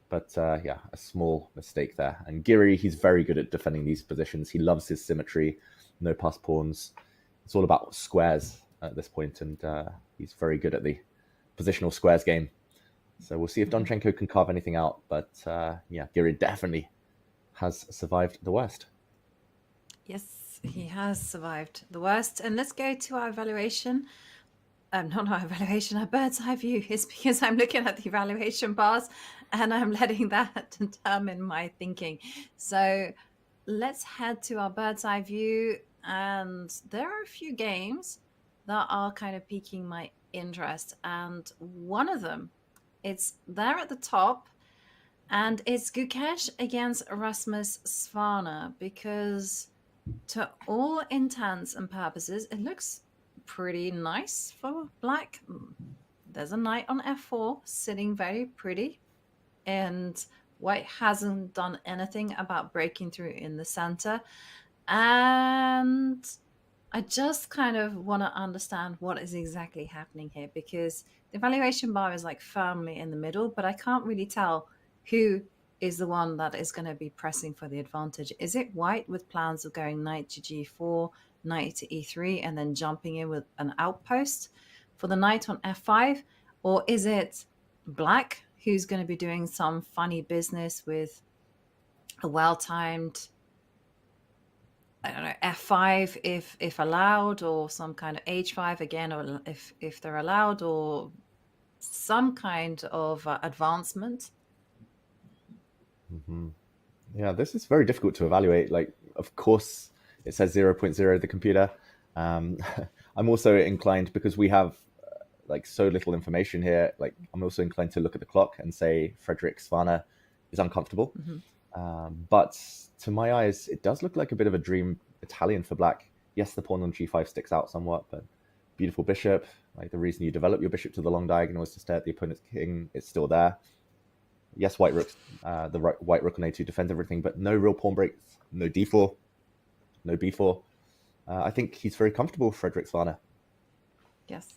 But yeah, a small mistake there. And Giri, he's very good at defending these positions. He loves his symmetry, no pass pawns. It's all about squares at this point, and he's very good at the positional squares game. So we'll see if Donchenko can carve anything out. But yeah, Giri definitely has survived the worst. Yes, he has survived the worst. And let's go to our evaluation. Not our evaluation, our bird's eye view is because I'm looking at the evaluation bars and I'm letting that determine my thinking. So let's head to our bird's eye view. And there are a few games that are kind of piquing my interest. And one of them, it's there at the top, and it's Gukesh against Rasmus Svaner, because to all intents and purposes, it looks pretty nice for black. There's a knight on f4 sitting very pretty, and white hasn't done anything about breaking through in the center. And I just kind of want to understand what is exactly happening here, because the evaluation bar is like firmly in the middle, but I can't really tell who is the one that is going to be pressing for the advantage. Is it white with plans of going knight to g4, knight to e3, and then jumping in with an outpost for the knight on f5? Or is it black who's going to be doing some funny business with a well-timed, I don't know, f5 if allowed, or some kind of h5 again, or if they're allowed, or some kind of advancement? Mm-hmm. Yeah, this is very difficult to evaluate. Like, of course, it says 0.0, the computer. I'm also inclined, because we have like so little information here, like I'm also inclined to look at the clock and say Frederick Svaner is uncomfortable. But to my eyes, it does look like a bit of a dream Italian for black. Yes, the pawn on g5 sticks out somewhat, but beautiful bishop. Like, the reason you develop your bishop to the long diagonal is to stare at the opponent's king. It's still there. Yes, white rook, white rook on a2 defends everything, but no real pawn breaks, no d4, no b4. I think he's very comfortable, Frederick Svaner. Yes.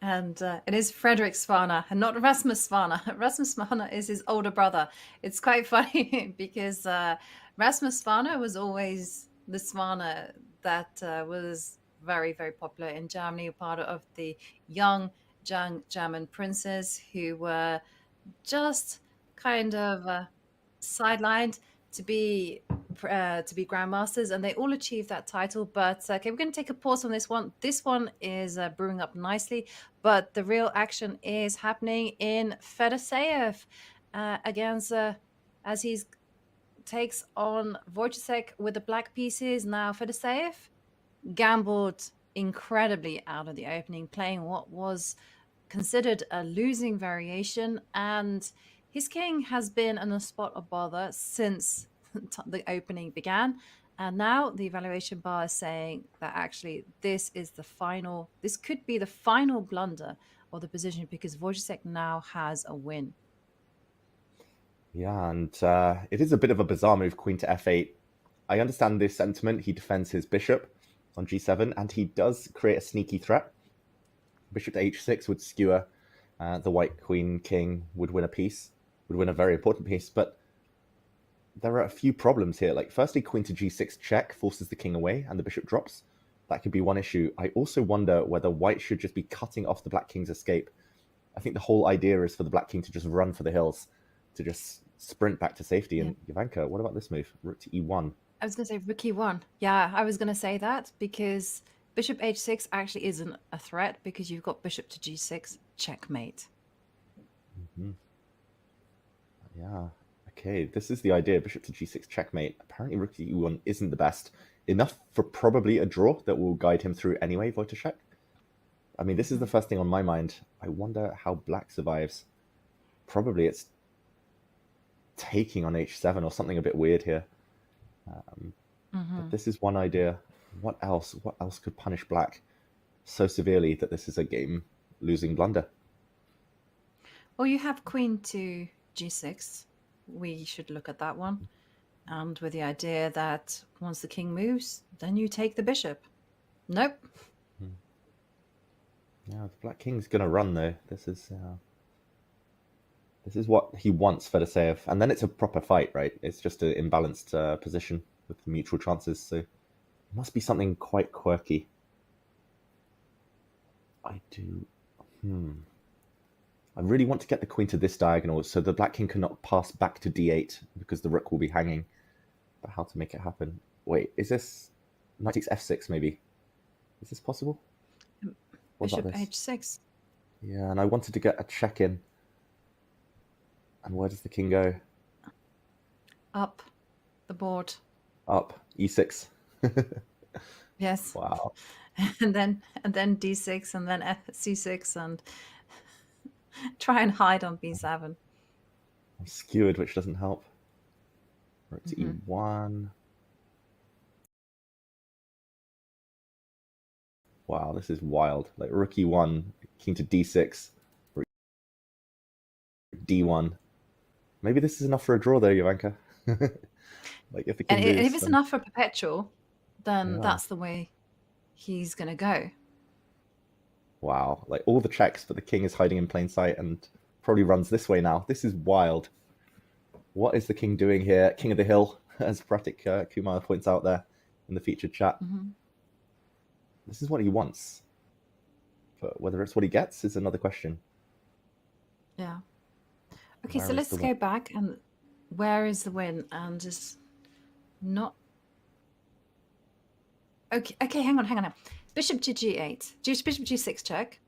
And it is Frederick Svaner and not Rasmus Svaner. Rasmus Svaner is his older brother. It's quite funny because Rasmus Svaner was always the Svaner that was very, very popular in Germany, part of the young German princes who were just kind of sidelined to be grandmasters, and they all achieved that title. But okay, we're going to take a pause on this one. This one is brewing up nicely, but the real action is happening in Fedoseev against as he's takes on Wojciech with the black pieces. Now Fedoseev gambled incredibly out of the opening, playing what was considered a losing variation, and his king has been in a spot of bother since the opening began. And now the evaluation bar is saying that actually this could be the final blunder of the position, because Wojciech now has a win. Yeah, and it is a bit of a bizarre move, queen to f8. I understand this sentiment. He defends his bishop on g7, and he does create a sneaky threat. Bishop to h6 would skewer. The white queen king would win a piece, would win a very important piece, but there are a few problems here. Like, firstly, queen to g6 check forces the king away and the bishop drops. That could be one issue. I also wonder whether white should just be cutting off the black king's escape. I think the whole idea is for the black king to just run for the hills, to just sprint back to safety. And Jovanka, what about this move? Rook to e1. I was going to say rook e1. Yeah, I was going to say that, because bishop h6 actually isn't a threat, because you've got bishop to g6, checkmate. Yeah, okay, this is the idea. Bishop to g6, checkmate. Apparently rook to e1 isn't the best. Enough for probably a draw that will guide him through anyway, Wojciech. I mean, this is the first thing on my mind. I wonder how black survives. Probably it's taking on h7 or something a bit weird here. But this is one idea. What else? What else could punish black so severely that this is a game-losing blunder? Well, you have queen to g6. We should look at that one. And with the idea that once the king moves, then you take the bishop. Nope. Yeah, the black king's going to run, though. This is what he wants, Fedoseev. And then it's a proper fight, right? It's just an imbalanced position with mutual chances. So it must be something quite quirky. I really want to get the queen to this diagonal so the black king cannot pass back to d8 because the rook will be hanging. But how to make it happen? Wait, is this knight takes f6 maybe? Is this possible? What Bishop about this? h6. Yeah, and I wanted to get a check in. And where does the king go? Up the board. Up, e6. Yes. Wow. And then d6, and then c6, and try and hide on b7. I'm skewered, which doesn't help. Rook to e1. Wow, this is wild. Like rook e1, king to d6, rook d1. Maybe this is enough for a draw though, Jovanka. Like if the king moves, if it's then... enough for perpetual, then that's the way he's going to go. Wow, like all the checks, but the king is hiding in plain sight and probably runs this way now. This is wild. What is the king doing here? King of the hill, as Pratik Kumar points out there in the featured chat. This is what he wants. But whether it's what he gets is another question. Yeah. Okay, Where so is let's the go win? back and where is the win? And just not... Okay, hang on. Bishop to g8. Bishop g6 check.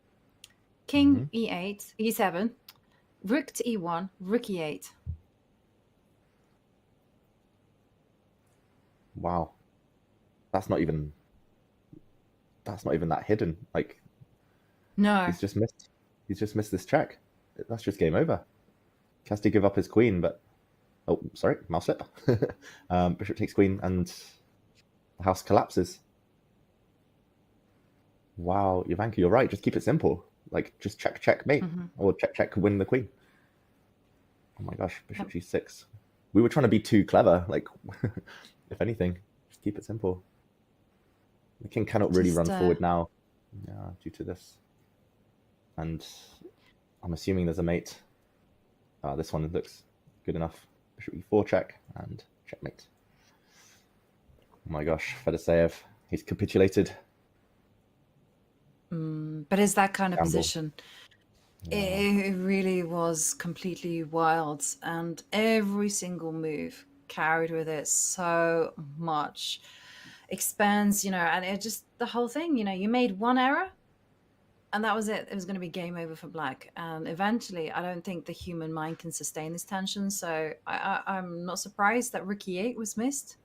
King e8, e7. Rook to e1, rook e8. Wow. That's not even that hidden. Like, No. he's just missed this check. That's just game over. He has to give up his queen, but oh, sorry, mouse slip. Bishop takes queen and the house collapses. Wow, Jovanka, you're right. Just keep it simple. Like, just check, mate, or check, win the queen. Oh my gosh, bishop g6. We were trying to be too clever. Like, if anything, just keep it simple. The king cannot really run forward now, due to this. And I'm assuming there's a mate. This one looks good enough. Bishop e4 check and checkmate. Oh my gosh, Fedoseev, he's capitulated. But is that kind of Gamble. position? It really was completely wild, and every single move carried with it so much expense, and it just, the whole thing, you made one error and that was it. It was going to be game over for black. And eventually, I don't think the human mind can sustain this tension. So I'm not surprised that rook e8 was missed.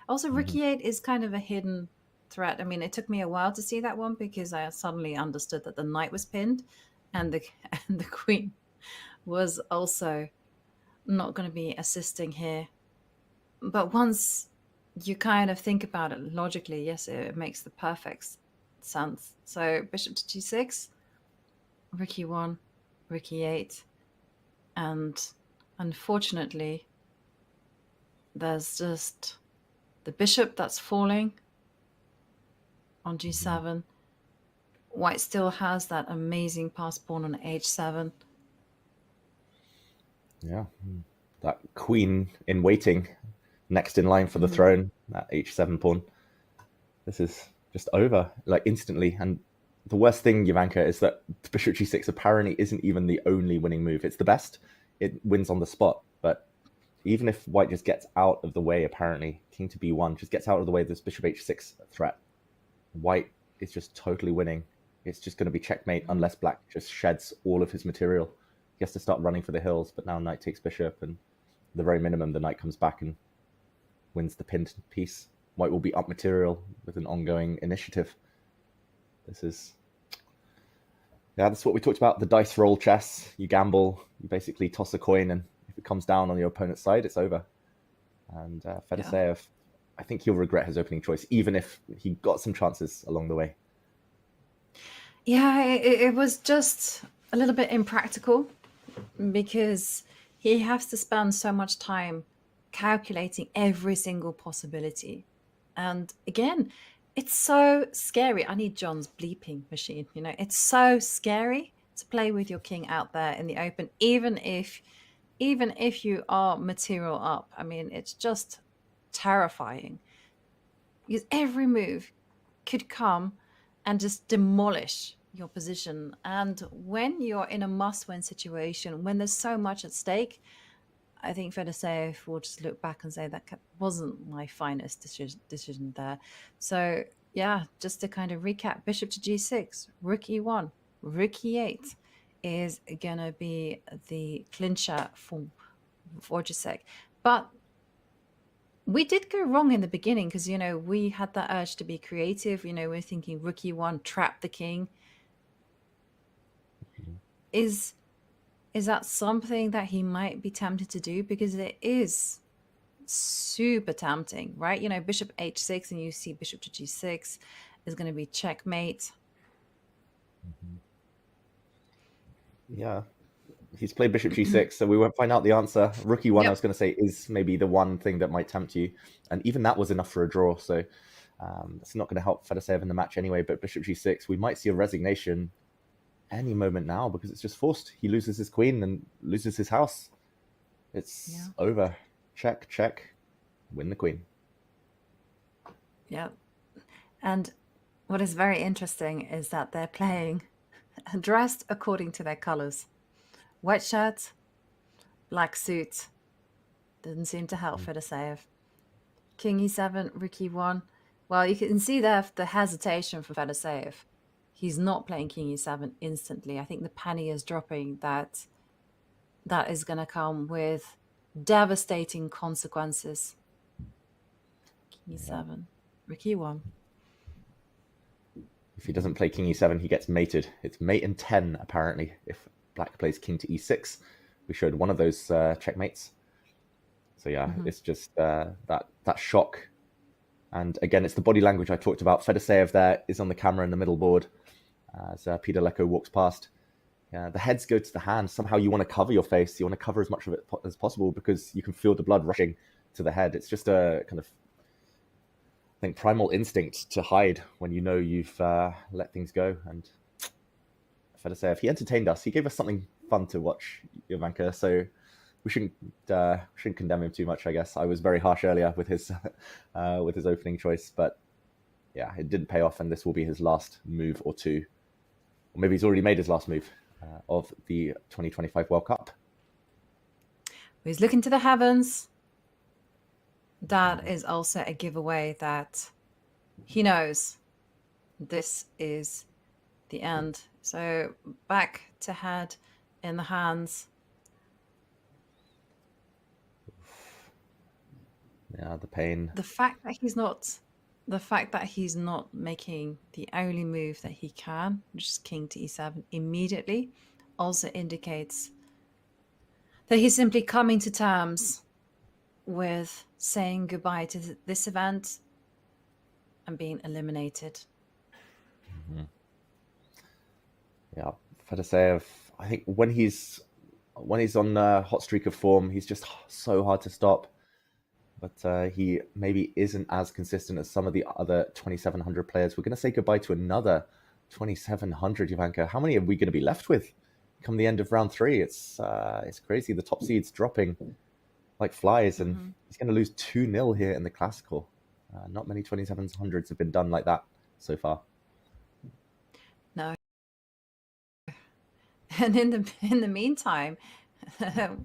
Also, rook e8 is kind of a hidden threat. I mean, it took me a while to see that one because I suddenly understood that the knight was pinned, and the and the queen was also not going to be assisting here. But once you kind of think about it logically, yes, it makes the perfect sense. So bishop to g6, rook e1, rook e8, and unfortunately, there's just the bishop that's falling on g7. White still has that amazing pass pawn on h7. Yeah, that queen in waiting, next in line for the throne, that h7 pawn. This is just over, like, instantly. And the worst thing, Jovanka, is that bishop g6 apparently isn't even the only winning move. It's the best. It wins on the spot. But even if white just gets out of the way, apparently, king to b1 just gets out of the way of this bishop h6 threat, white is just totally winning. It's just going to be checkmate unless black just sheds all of his material. He has to start running for the hills, but now knight takes bishop, and at the very minimum, the knight comes back and wins the pinned piece. White will be up material with an ongoing initiative. This is... yeah, that's what we talked about, the dice roll chess. You gamble, you basically toss a coin, and if it comes down on your opponent's side, it's over. And Fedoseev, I think he'll regret his opening choice, even if he got some chances along the way. Yeah, it was just a little bit impractical because he has to spend so much time calculating every single possibility. And again, it's so scary. I need John's bleeping machine. You know, it's so scary to play with your king out there in the open, even if you are material up. I mean, it's just terrifying because every move could come and just demolish your position. And when you're in a must-win situation, when there's so much at stake, I think Fedoseev will just look back and say that wasn't my finest decision there. So yeah, just to kind of recap, bishop to g6, rook e1, rook e8 is gonna be the clincher for Wojciech. But we did go wrong in the beginning because, you know, we had that urge to be creative. You know, we're thinking rook e1, trap the king. Is that something that he might be tempted to do? Because it is super tempting, right? You know, bishop h6 and you see bishop to g6 is going to be checkmate. Yeah, he's played bishop g6, so we won't find out the answer. Rook e1, Yep. I was going to say, is maybe the one thing that might tempt you. And even that was enough for a draw, so it's not going to help Fedoseev in the match anyway. But bishop g6, we might see a resignation any moment now because it's just forced. He loses his queen and loses his house. It's over. Check, check, win the queen. Yeah. And what is very interesting is that they're playing dressed according to their colors. White shirt, black suit. Didn't seem to help Fedoseev. King e7, rook e1. Well, you can see there the hesitation for Fedoseev. He's not playing king e7 instantly. I think the penny is dropping that is going to come with devastating consequences. King e7, rook e1. If he doesn't play king e7, he gets mated. It's mate in 10, apparently, if black plays king to e6. We showed one of those checkmates. So yeah, it's just that shock. And again, it's the body language I talked about. Fedoseev there is on the camera in the middle board as Peter Lecko walks past. The heads go to the hand. Somehow you want to cover your face. You want to cover as much of it as possible because you can feel the blood rushing to the head. It's just a kind of, I think, primal instinct to hide when you know you've let things go. And Fedoseev, he entertained us. He gave us something fun to watch, Jovanka. So we shouldn't condemn him too much, I guess. I was very harsh earlier with his opening choice, but yeah, it didn't pay off, and this will be his last move or two. Or maybe he's already made his last move of the 2025 World Cup. He's looking to the heavens. That is also a giveaway that he knows this is the end So back to head in the hands. Yeah, the pain. The fact that he's not making the only move that he can, which is king to e7 immediately, also indicates that he's simply coming to terms with saying goodbye to this event and being eliminated. Yeah, Fedoseev, I think when he's on a hot streak of form, he's just so hard to stop. But he maybe isn't as consistent as some of the other 2,700 players. We're going to say goodbye to another 2,700, Jovanka. How many are we going to be left with come the end of round 3? It's crazy. The top seed's dropping like flies, and he's going to lose 2-0 here in the Classical. Not many 2,700s have been done like that so far. No. And in the meantime,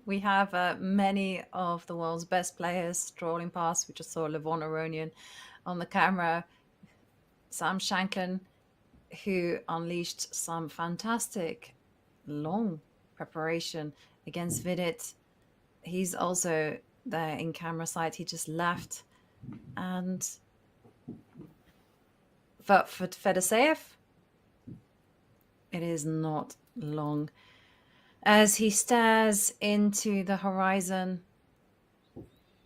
we have many of the world's best players strolling past. We just saw Levon Aronian on the camera. Sam Shanklin, who unleashed some fantastic long preparation against Vidit. He's also there in camera side. He just left. And for Fedoseev, it is not long. As he stares into the horizon,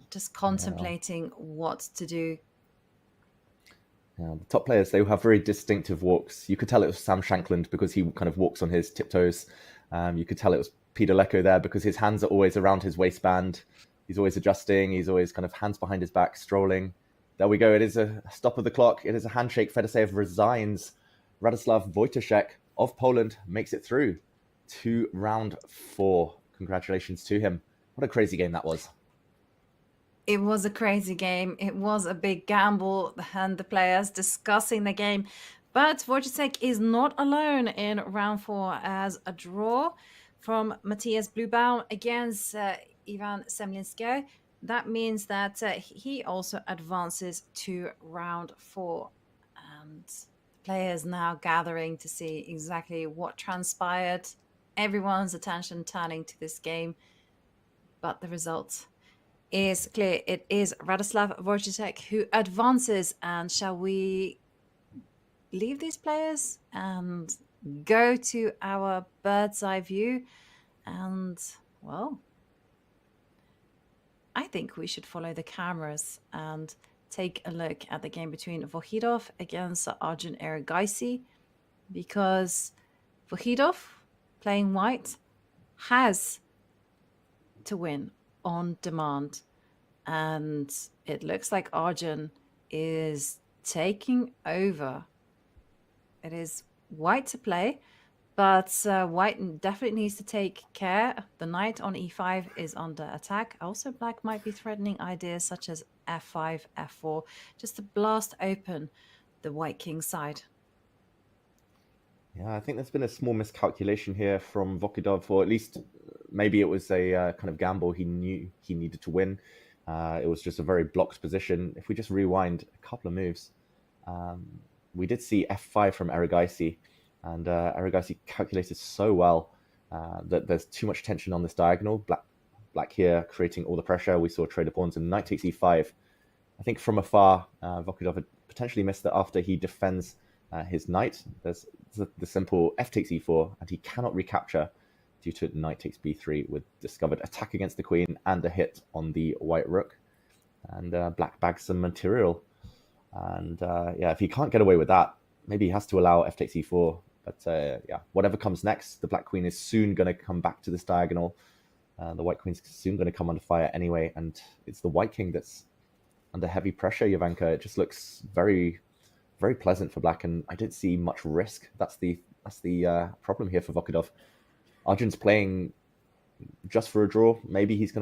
just contemplating what to do. Yeah, the top players, they have very distinctive walks. You could tell it was Sam Shankland because he kind of walks on his tiptoes. You could tell it was Peter Lecco there because his hands are always around his waistband. He's always adjusting. He's always kind of hands behind his back, strolling. There we go. It is a stop of the clock. It is a handshake. Fedoseev resigns. Radoslav Wojtaszek of Poland makes it through to round 4. Congratulations to him. What a crazy game that was. It was a crazy game. It was a big gamble, and the players discussing the game. But Wojciech is not alone in round 4 as a draw from Matthias Blubaum against Ivan Semlinski. That means that he also advances to round 4. And players now gathering to see exactly what transpired. Everyone's attention turning to this game. But the result is clear. It is Radoslav Wojciech who advances. And shall we leave these players and go to our bird's eye view? And, well, I think we should follow the cameras and take a look at the game between Vohidov against Arjun Erigaisi, because Vohidov, playing white, has to win on demand. And it looks like Arjun is taking over. It is white to play, but white definitely needs to take care. The knight on e5 is under attack. Also, black might be threatening ideas such as f5, f4, just to blast open the white king side. Yeah, I think there's been a small miscalculation here from Vohidov, or at least maybe it was a kind of gamble he knew he needed to win. It was just a very blocked position. If we just rewind a couple of moves, we did see f5 from Erigaisi, and Erigaisi calculated so well that there's too much tension on this diagonal. Black here creating all the pressure. We saw trader pawns and knight takes e5. I think from afar, Vohidov had potentially missed that after he defends his knight. There's the simple f takes e4, and he cannot recapture due to knight takes b3 with discovered attack against the queen and a hit on the white rook. And black bags some material. And yeah, if he can't get away with that, maybe he has to allow f takes e4. But yeah, whatever comes next, the black queen is soon going to come back to this diagonal. The white queen's soon going to come under fire anyway. And it's the white king that's under heavy pressure, Jovanka. It just looks very, very pleasant for black. And I didn't see much risk. That's the problem here for Vohidov. Arjun's playing just for a draw. Maybe he's going to